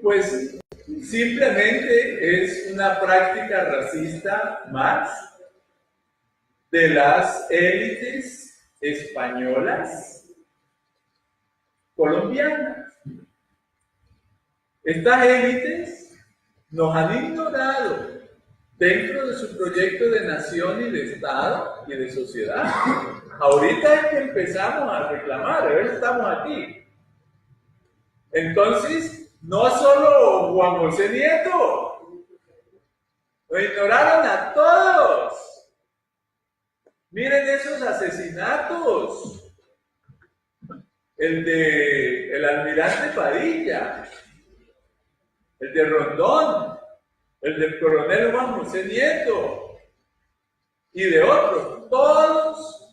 pues simplemente es una práctica racista más de las élites españolas colombianas. Estas élites nos han ignorado dentro de su proyecto de nación y de Estado y de sociedad. Ahorita es que empezamos a reclamar, a ver, estamos aquí. Entonces, no solo Juan José Nieto, lo ignoraron a todos. Miren esos asesinatos. El de el almirante Padilla, el de Rondón, el del coronel Juan José Nieto y de otros. Todos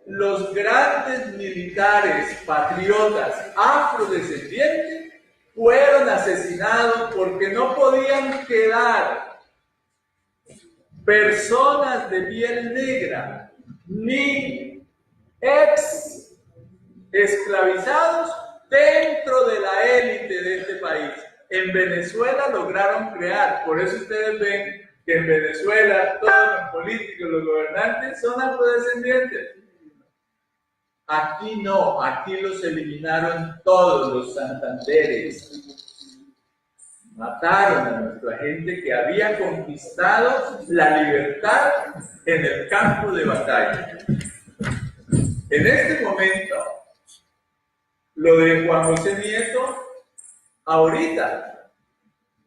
los grandes militares patriotas afrodescendientes fueron asesinados porque no podían quedar personas de piel negra ni ex esclavizados dentro de la élite de este país. En Venezuela lograron crear, por eso ustedes ven que en Venezuela todos los políticos, los gobernantes son afrodescendientes. Aquí no, aquí los eliminaron todos los Santanderes. Mataron a nuestra gente que había conquistado la libertad en el campo de batalla. En este momento, lo de Juan José Nieto, ahorita,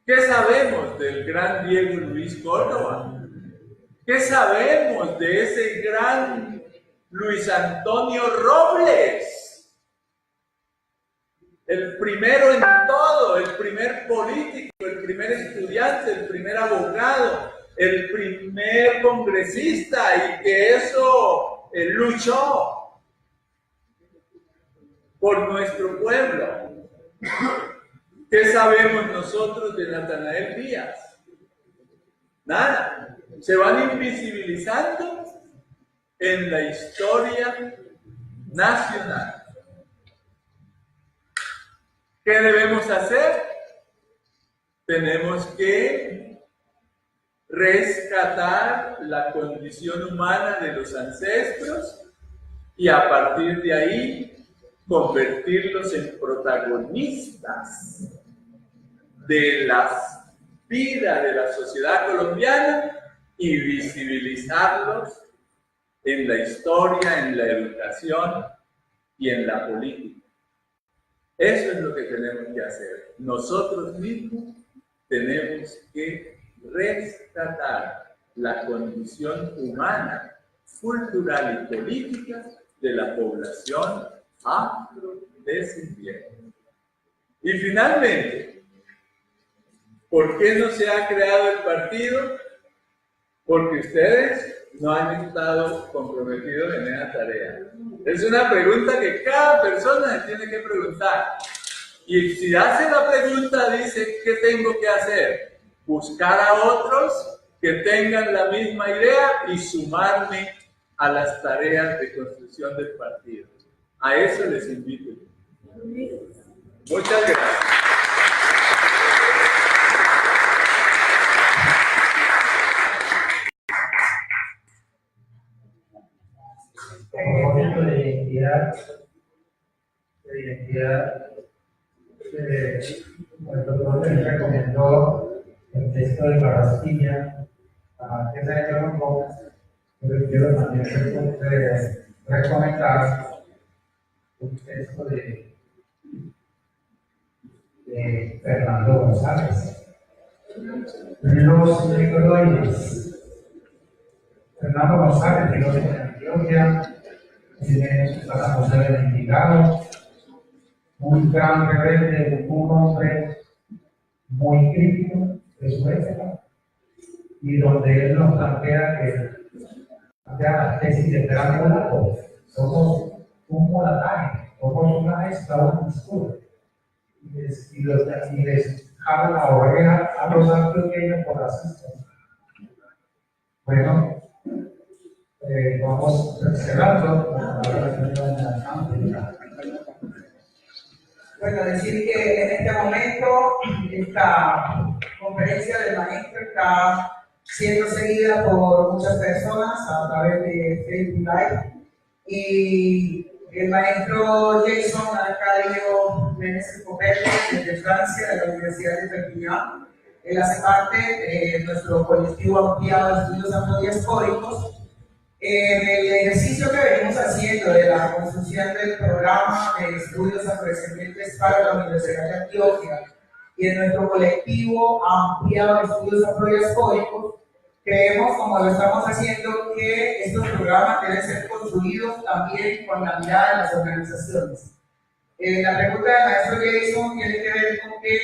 ¿qué sabemos del gran Diego Luis Córdoba? ¿Qué sabemos de ese gran Luis Antonio Robles? El primero en todo, el primer político, el primer estudiante, el primer abogado, el primer congresista, y que eso luchó por nuestro pueblo. ¿Qué sabemos nosotros de Natanael Díaz? Nada. Se van invisibilizando en la historia nacional. ¿Qué debemos hacer? Tenemos que rescatar la condición humana de los ancestros y a partir de ahí convertirlos en protagonistas de la vida de la sociedad colombiana y visibilizarlos en la historia, en la educación y en la política. Eso es lo que tenemos que hacer. Nosotros mismos tenemos que rescatar la condición humana, cultural y política de la población afrodescendiente. Y finalmente, ¿por qué no se ha creado el partido? Porque ustedes no han estado comprometidos en esa tarea. Es una pregunta que cada persona se tiene que preguntar. Y si hace la pregunta, dice, ¿qué tengo que hacer? Buscar a otros que tengan la misma idea y sumarme a las tareas de construcción del partido. A eso les invito. Muchas gracias. A propósito de identidad, nuestro profesor recomendó el texto de Barrastilla a esa de John Gómez. Yo quiero también recomendar un texto de Fernando González. Los negroides. Fernando González, que no tiene Antioquia, tiene su casa museo identificado, un gran rebelde, un hombre muy crítico de su época, y donde él nos plantea la tesis de gran mulato. Somos un mulataje, somos una esclava oscura, y les jala la oreja a los antioqueños por racistas. Bueno, vamos cerrando. Bueno, decir que en este momento esta conferencia del maestro está siendo seguida por muchas personas a través de Facebook Live, y el maestro Jason Arcadio Meneses Copete, desde Francia, de la Universidad de Perpignan, él hace parte de nuestro colectivo ampliado de estudios afrodiaspóricos. El ejercicio que venimos haciendo de la construcción del programa de estudios afrodescendientes para la Universidad de Antioquia y en nuestro colectivo ampliado de estudios afrodiaspóricos, creemos, como lo estamos haciendo, que estos programas deben ser construidos también con la mirada de las organizaciones. La pregunta del maestro Jason tiene que ver con que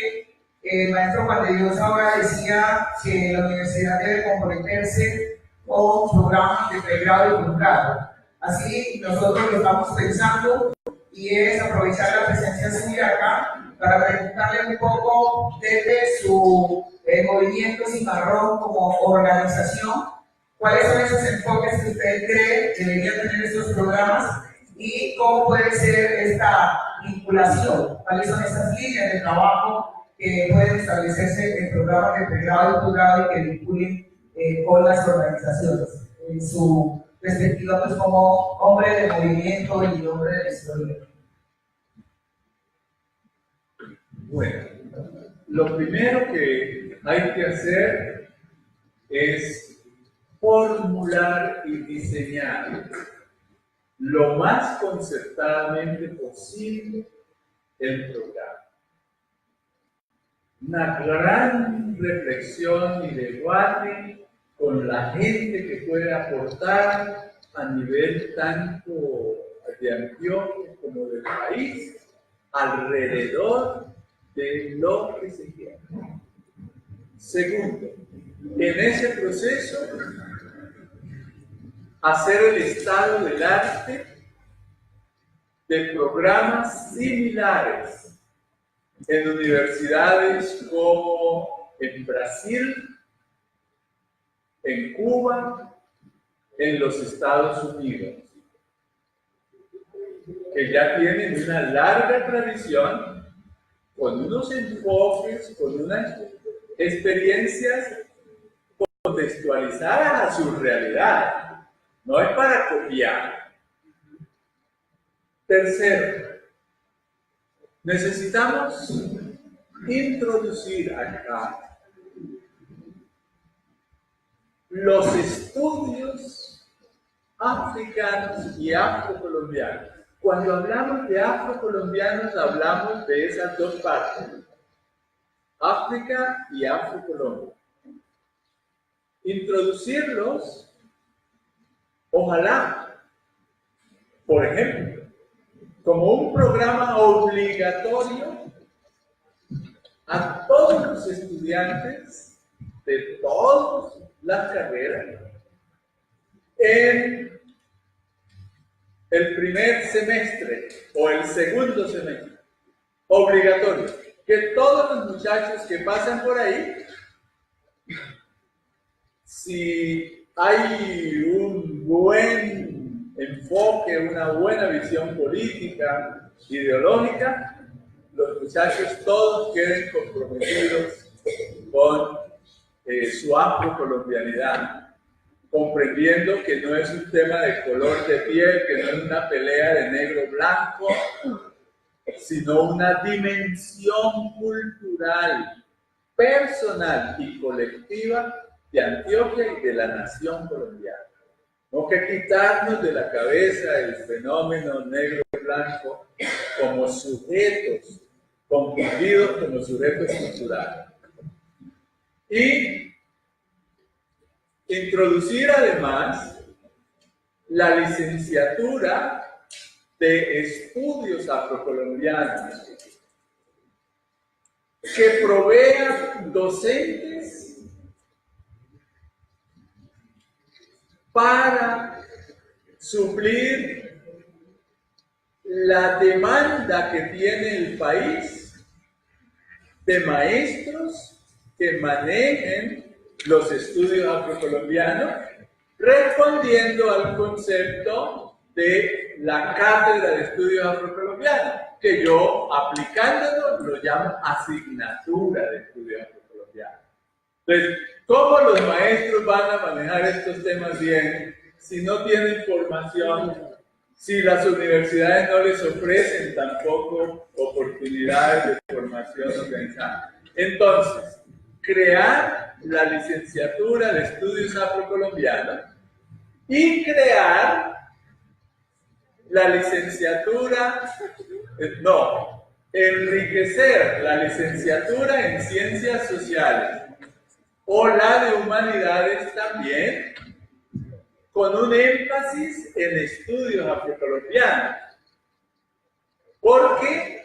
el maestro Juan de Dios ahora decía que la universidad debe comprometerse con programas de pregrado y posgrado. Así nosotros lo estamos pensando, y es aprovechar la presencia suya acá para preguntarle un poco desde su movimiento Cimarrón como organización, cuáles son esos enfoques que usted cree que deberían tener estos programas y cómo puede ser esta vinculación, cuáles son esas líneas de trabajo que pueden establecerse en programas de pregrado y posgrado y que vinculen con las organizaciones, en su perspectiva pues como hombre de movimiento y hombre de la historia. Bueno, lo primero que hay que hacer es formular y diseñar lo más concertadamente posible el programa. Una gran reflexión y debate con la gente que puede aportar a nivel tanto de Antioquia como del país alrededor de lo que se quiere. Segundo, en ese proceso, hacer el estado del arte de programas similares en universidades como en Brasil, en Cuba, en los Estados Unidos, que ya tienen una larga tradición, con unos enfoques, con unas experiencias contextualizadas a su realidad. No es para copiar. Tercero, necesitamos introducir acá los estudios africanos y afrocolombianos. Cuando hablamos de afrocolombianos, hablamos de esas dos partes, África y Afrocolombia. Introducirlos, ojalá, por ejemplo, como un programa obligatorio a todos los estudiantes de todas las carreras en el primer semestre o el segundo semestre. Obligatorio. Que todos los muchachos que pasan por ahí, si hay un buen enfoque, una buena visión política, ideológica, los muchachos todos queden comprometidos con su afrocolombianidad, comprendiendo que no es un tema de color de piel, que no es una pelea de negro-blanco, sino una dimensión cultural, personal y colectiva de Antioquia y de la nación colombiana. No que quitarnos de la cabeza el fenómeno negro-blanco como sujetos, confundidos como sujetos culturales. Y introducir además la licenciatura de estudios afrocolombianos que provean docentes para suplir la demanda que tiene el país de maestros que manejen los estudios afrocolombianos, respondiendo al concepto de la Cátedra de Estudios Afrocolombianos, que yo, aplicándolo, lo llamo asignatura de estudios afrocolombianos. Entonces, ¿cómo los maestros van a manejar estos temas bien si no tienen formación, si las universidades no les ofrecen tampoco oportunidades de formación organizada? Entonces, crear la licenciatura de estudios afrocolombianos y crear la licenciatura, enriquecer la licenciatura en ciencias sociales o la de humanidades también, con un énfasis en estudios afrocolombianos. Porque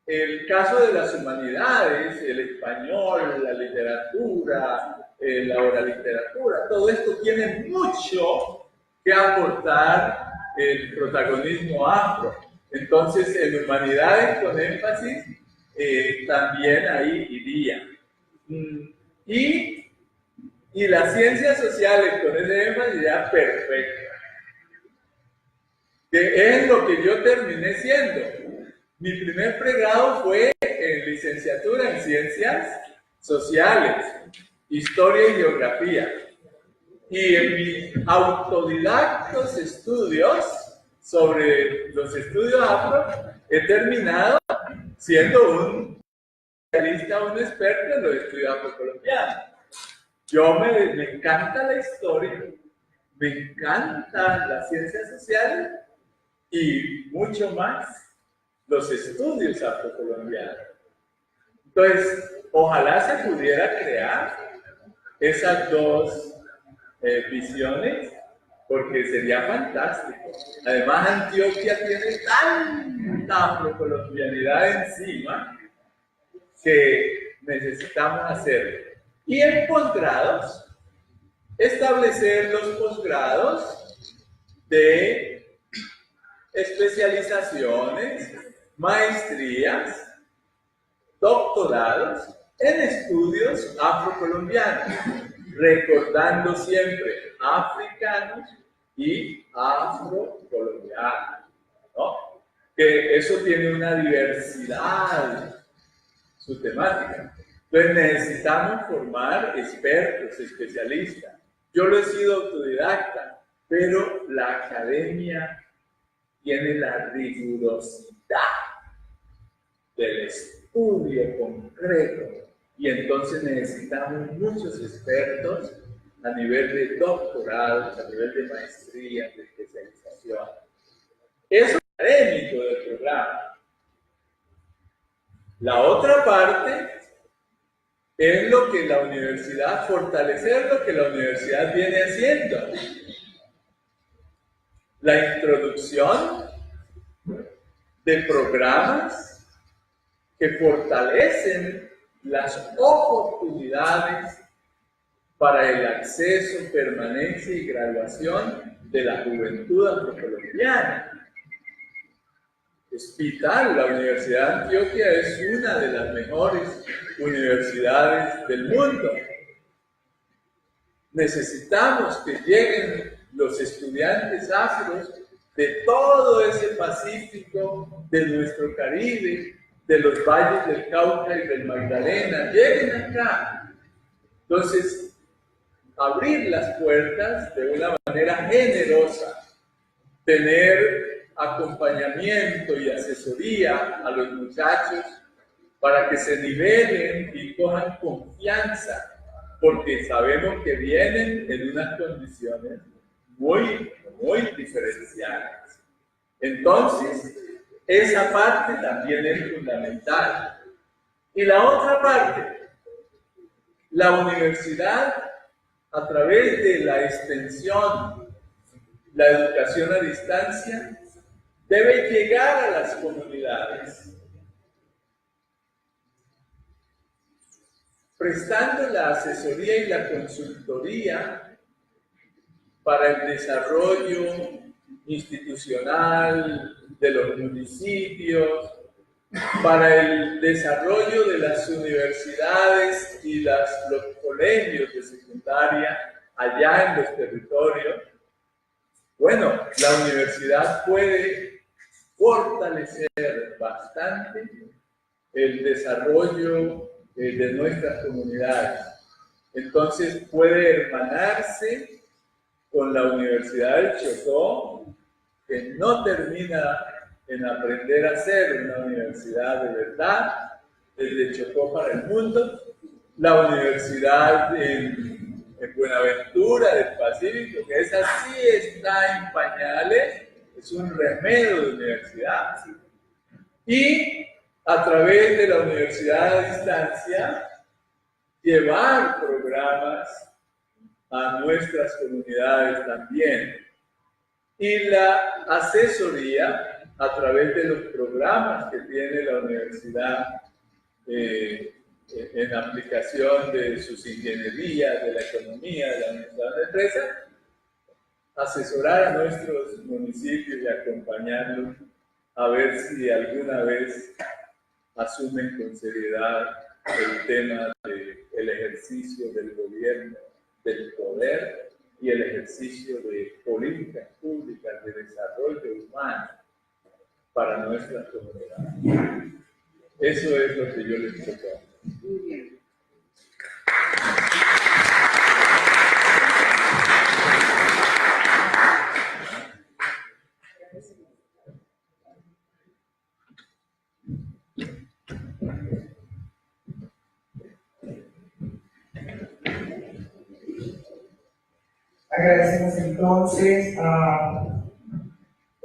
el caso de las humanidades, el español, la literatura, la oraliteratura, todo esto tiene mucho que aportar el protagonismo afro. Entonces, en humanidades con énfasis, también ahí iría. Y las ciencias sociales con ese énfasis ya perfecto. Que es lo que yo terminé siendo. Mi primer pregrado fue en licenciatura en ciencias sociales. historia y geografía. Y en mis autodidactos estudios sobre los estudios afro, he terminado siendo un especialista, un experto en los estudios afrocolombianos. Me encanta la historia, me encantan las ciencias sociales y mucho más los estudios afrocolombianos. Entonces, ojalá se pudiera crear esas dos visiones, porque sería fantástico. Además, Antioquia tiene tanta afrocolombianidad encima que necesitamos hacerlo. Y en posgrados, establecer los posgrados de especializaciones, maestrías, doctorados en estudios afrocolombianos, recordando siempre africanos y afrocolombianos, ¿no? Que eso tiene una diversidad, su temática. Entonces necesitamos formar expertos, especialistas. Yo lo he sido autodidacta, pero la academia tiene la rigurosidad del estudio concreto y entonces necesitamos muchos expertos a nivel de doctorados, a nivel de maestría, de especialización. Eso es académico del programa. La otra parte es lo que la universidad, fortalecer lo que la universidad viene haciendo. La introducción de programas que fortalecen las oportunidades para el acceso, permanencia y graduación de la juventud afrocolombiana. Es vital, la Universidad de Antioquia es una de las mejores universidades del mundo. Necesitamos que lleguen los estudiantes afros de todo ese Pacífico, de nuestro Caribe, de los valles del Cauca y del Magdalena, lleguen acá. Entonces, abrir las puertas de una manera generosa, tener acompañamiento y asesoría a los muchachos para que se nivelen y cojan confianza, porque sabemos que vienen en unas condiciones muy diferenciadas. Entonces, esa parte también es fundamental. Y la otra parte, la universidad, a través de la extensión, la educación a distancia, debe llegar a las comunidades, prestando la asesoría y la consultoría para el desarrollo institucional de los municipios, para el desarrollo de las universidades y los colegios de secundaria allá en los territorios. Bueno, la universidad puede fortalecer bastante el desarrollo de nuestras comunidades. Entonces puede hermanarse con la Universidad del Chocó, que no termina en aprender a ser una universidad de verdad, desde Chocó para el mundo, la Universidad en Buenaventura del Pacífico, que esa sí está en pañales, es un remedio de universidad. Y a través de la universidad a distancia, llevar programas a nuestras comunidades también. Y la asesoría a través de los programas que tiene la universidad en aplicación de sus ingenierías, de la economía, de la administración de empresas, asesorar a nuestros municipios y acompañarlos a ver si alguna vez asumen con seriedad el tema del ejercicio del gobierno, del poder y el ejercicio de políticas públicas de desarrollo humano para nuestras comunidades. Eso es lo que yo les propongo. Muy bien. Agradecemos entonces al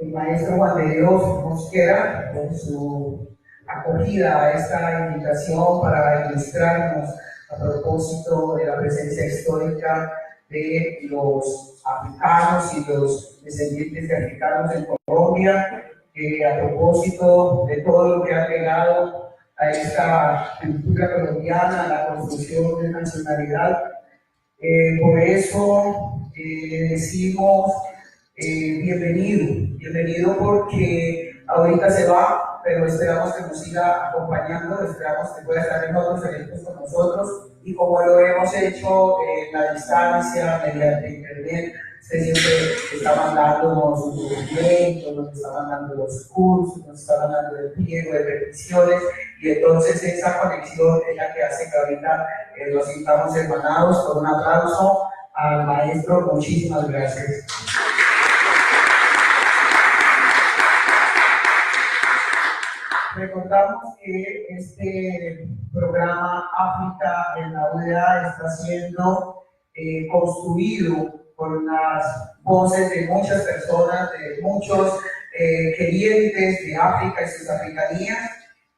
maestro Juan de Dios Mosquera por su acogida a esta invitación para ilustrarnos a propósito de la presencia histórica de los africanos y los descendientes de africanos en Colombia, a propósito de todo lo que ha llegado a esta cultura colombiana, a la construcción de nacionalidad. Por eso decimos bienvenido porque ahorita se va, pero esperamos que nos siga acompañando, esperamos que pueda estar en otros eventos con nosotros y como lo hemos hecho en la distancia, mediante internet, usted siempre está mandándonos sus documentos, nos está mandando los cursos, nos está mandando el pliego de peticiones y entonces esa conexión es la que hace que ahorita los sintamos hermanados. Con un aplauso al maestro, muchísimas gracias. Recordamos que este programa África en la UDA está siendo construido por las voces de muchas personas, de muchos querientes de África y sus africanías.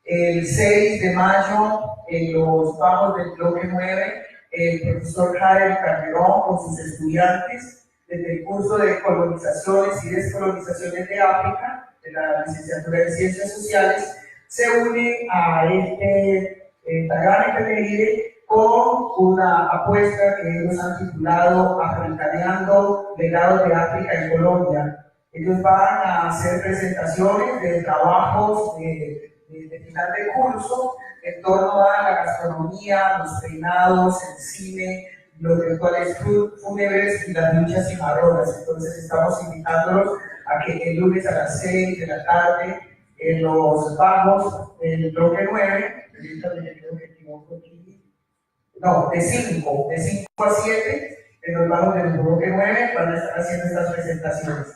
El 6 de mayo, en los bajos del bloque 9, el profesor Jael Calderón con sus estudiantes desde el curso de colonizaciones y descolonizaciones de África, de la licenciatura en Ciencias Sociales, se une a este gran efeméride con una apuesta que ellos han titulado Africaneando Legados de África en Colombia. Ellos van a hacer presentaciones de trabajos de final de curso en torno a la gastronomía, los peinados, el cine, los rituales fúnebres y las luchas cimarronas. Entonces estamos invitándolos a que el lunes a las 6 de la tarde en los bajos del bloque 9, de 5 a 7, en los bajos del bloque 9 van a estar haciendo estas presentaciones.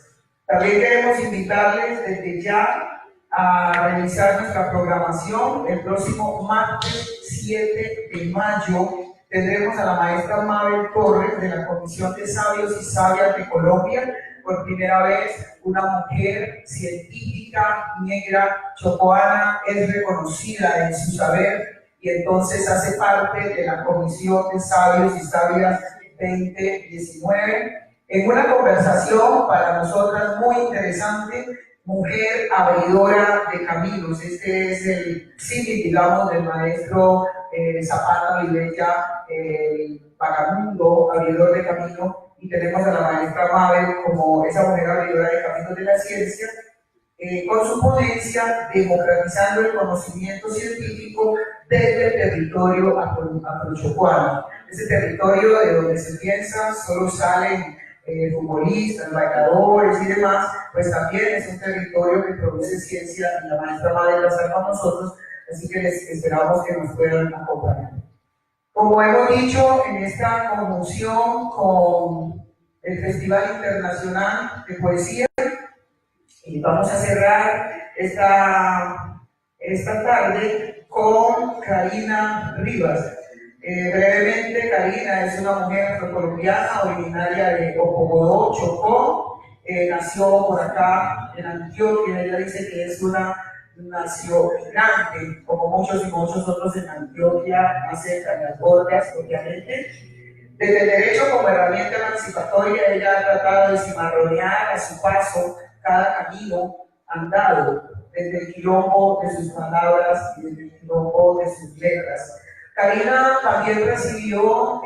También queremos invitarles desde ya a revisar nuestra programación. El próximo martes 7 de mayo tendremos a la maestra Mabel Torres de la Comisión de Sabios y Sabias de Colombia. Por primera vez, una mujer científica, negra, chocoana, es reconocida en su saber y entonces hace parte de la Comisión de Sabios y Sabias 2019. En una conversación para nosotras muy interesante, mujer abridora de caminos. Este es el símil, digamos, del maestro Zapata Vilella, el vagabundo, abridor de camino. Y tenemos a la maestra Mabel como esa mujer abridora de caminos de la ciencia, con su ponencia democratizando el conocimiento científico desde el territorio afrochocuano. Ese territorio de donde se piensa solo salen futbolistas, bailadores y demás, pues también es un territorio que produce ciencia y la maestra Mabel va a estar con nosotros, así que les esperamos que nos puedan acompañar. Como hemos dicho, en esta conjunción con el Festival Internacional de Poesía, y vamos a cerrar esta tarde con Karina Rivas. Brevemente, Karina es una mujer afrocolombiana originaria de Opogodó, Chocó, nació por acá en Antioquia. Ella dice que es una nació migrante, como muchos y muchos otros en Antioquia, nace en Cañas obviamente. Desde el derecho como herramienta emancipatoria, ella ha tratado de cimarronear a su paso cada camino andado, desde el quilombo de sus palabras y desde el quilombo de sus letras. Karina también recibió,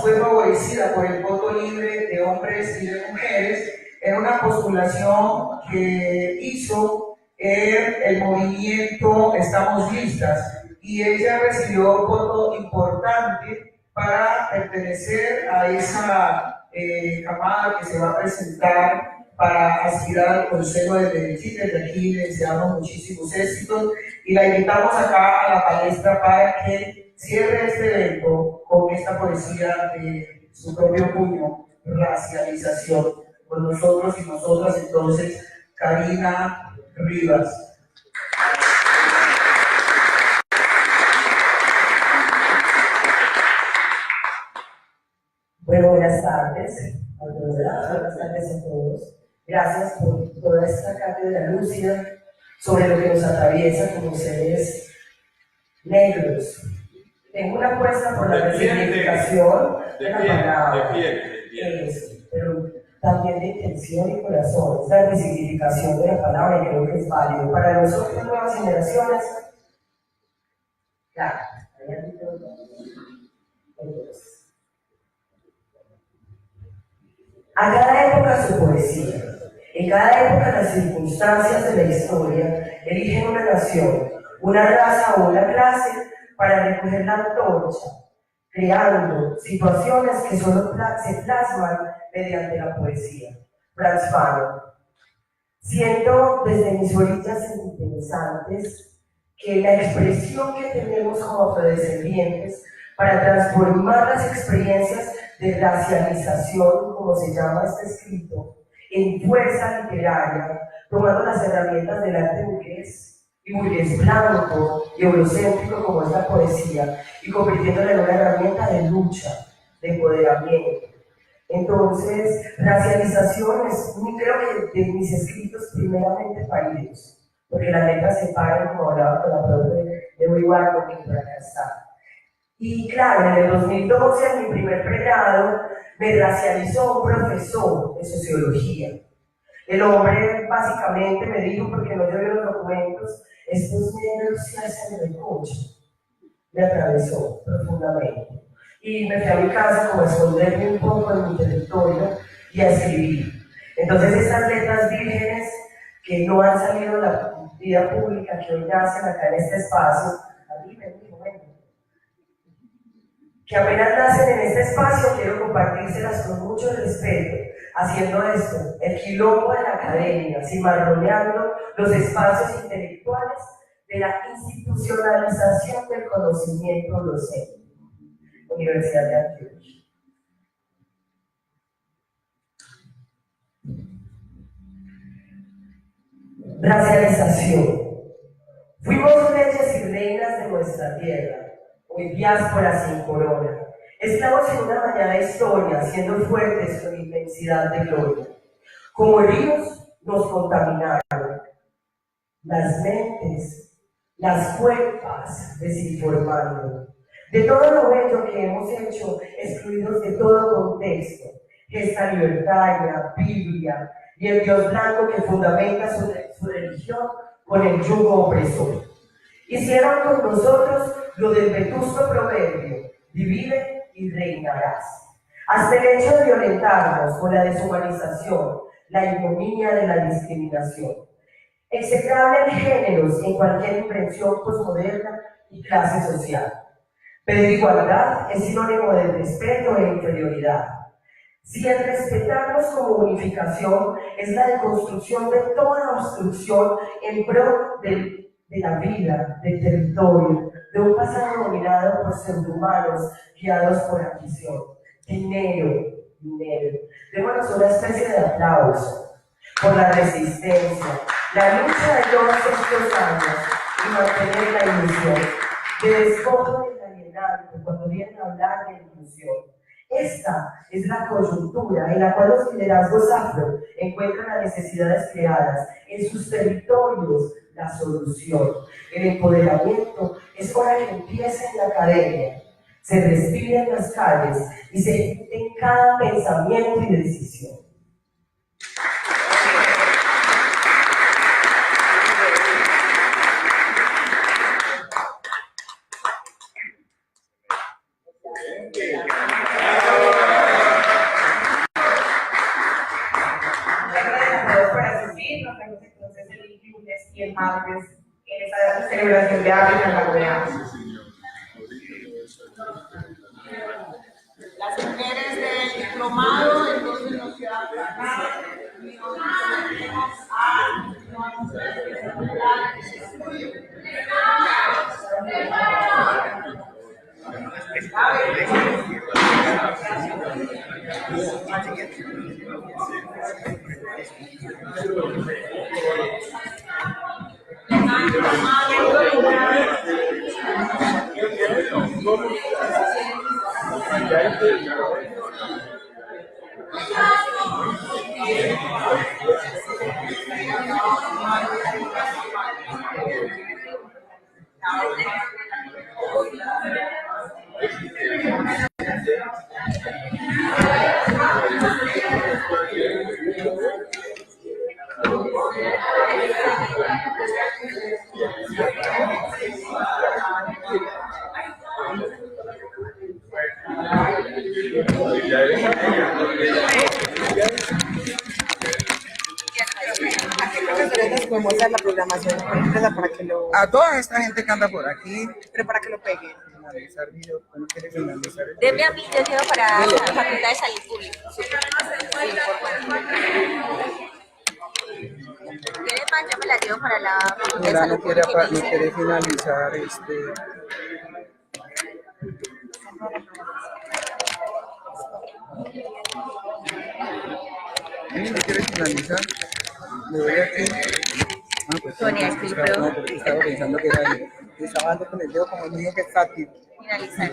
fue favorecida por el voto libre de hombres y de mujeres en una postulación que hizo el movimiento Estamos Listas, y ella recibió un voto importante para pertenecer a esa camada que se va a presentar para aspirar al Consejo de Medellín. Desde aquí le deseamos muchísimos éxitos y la invitamos acá a la palestra para que cierre este evento con esta poesía de su propio puño, Racialización. Con nosotros y nosotras entonces, Karina Rivas. Bueno, buenas tardes a todas, buenas tardes a todos. Gracias por toda esta cátedra lúcida sobre lo que nos atraviesa como seres negros. Tengo una apuesta por la resignificación de la palabra, pero también de intención y corazón. Es la resignificación de la palabra y creo que es válido. Para nosotros, nuevas generaciones, claro, entonces, a cada época su poesía, en cada época las circunstancias de la historia eligen una nación, una raza o una clase para recoger la antorcha, creando situaciones que solo se plasman mediante la poesía. Franz Fanon. Siento desde mis orillas interesantes que la expresión que tenemos como afrodescendientes para transformar las experiencias de racialización, como se llama este escrito, en fuerza literaria, tomando las herramientas del arte burgués y burgués blanco y eurocéntrico como es la poesía, y convirtiéndola en una herramienta de lucha, de empoderamiento. Entonces, racialización es, creo que de mis escritos primeramente paridos, porque las letras se paran, como hablaba con la profe de Uibargo, que por acá está. Y claro, en el 2012, en mi primer pregrado, me racializó un profesor de sociología. El hombre básicamente me dijo, porque no llevé los documentos, estos negros se hacen de coche. Me atravesó profundamente. Y me fui a mi casa como a esconderme un poco en mi territorio y a escribir. Entonces estas letras vírgenes que no han salido de la vida pública, que hoy nacen acá en este espacio, a mí me dijo, bueno, que apenas nacen en este espacio, quiero compartírselas con mucho respeto, haciendo esto, el quilombo de la academia, cimarroneando los espacios intelectuales de la institucionalización del conocimiento docente. Universidad de Antioquia. Racialización. Fuimos reyes y reinas de nuestra tierra, hoy diáspora sin corona, esclavos en una mañana historia, siendo fuertes con inmensidad de gloria. Como ríos nos contaminaron, las mentes, las cuerpas desinformando. De todo lo bello que hemos hecho, excluidos de todo contexto, esta libertaria, Biblia y el Dios blanco que fundamenta su religión con el yugo opresor. Hicieron con nosotros lo del vetusto proverbio, divide y reinarás. Hasta el hecho de violentarnos con la deshumanización, la ignominia de la discriminación. Execrable en géneros en cualquier invención posmoderna y clase social. Pero igualdad es sinónimo de respeto e inferioridad. Si el respetarnos como unificación es la deconstrucción de toda obstrucción en pro de la vida, del territorio, de un pasado dominado por pseudohumanos guiados por ambición. Dinero, dinero. Démonos una especie de aplauso por la resistencia, la lucha de todos estos años y mantener la ilusión de despojo del alienante cuando vienen a hablar de inclusión. Esta es la coyuntura en la cual los liderazgos afro encuentran las necesidades creadas en sus territorios la solución. El empoderamiento es hora que empiece en la academia, se respire en las calles y se ejecute en cada pensamiento y decisión. Y el martes en esa celebración de África en la OEA. Las mujeres del diplomado entonces nos quedan acá y nos sometemos a ¿A qué profesores les podemos dar la programación por empresa para que lo, A toda esta gente que anda por aquí, pero para que lo peguen? finalizar video, ¿cómo quiere finalizar? Deme a mí, yo llevo para la Facultad de Salud Pública. ¿Quieres más? Yo me la llevo para la Facultad de Mira, Salud no quiere, Pública. no quiere finalizar no quiere finalizar. Le doy aquí. Ah, pues Sonia, sí, Skill Pro. no, porque estaba pensando que era él. Estaba dando con el dedo como el niño que está aquí. Finalizar.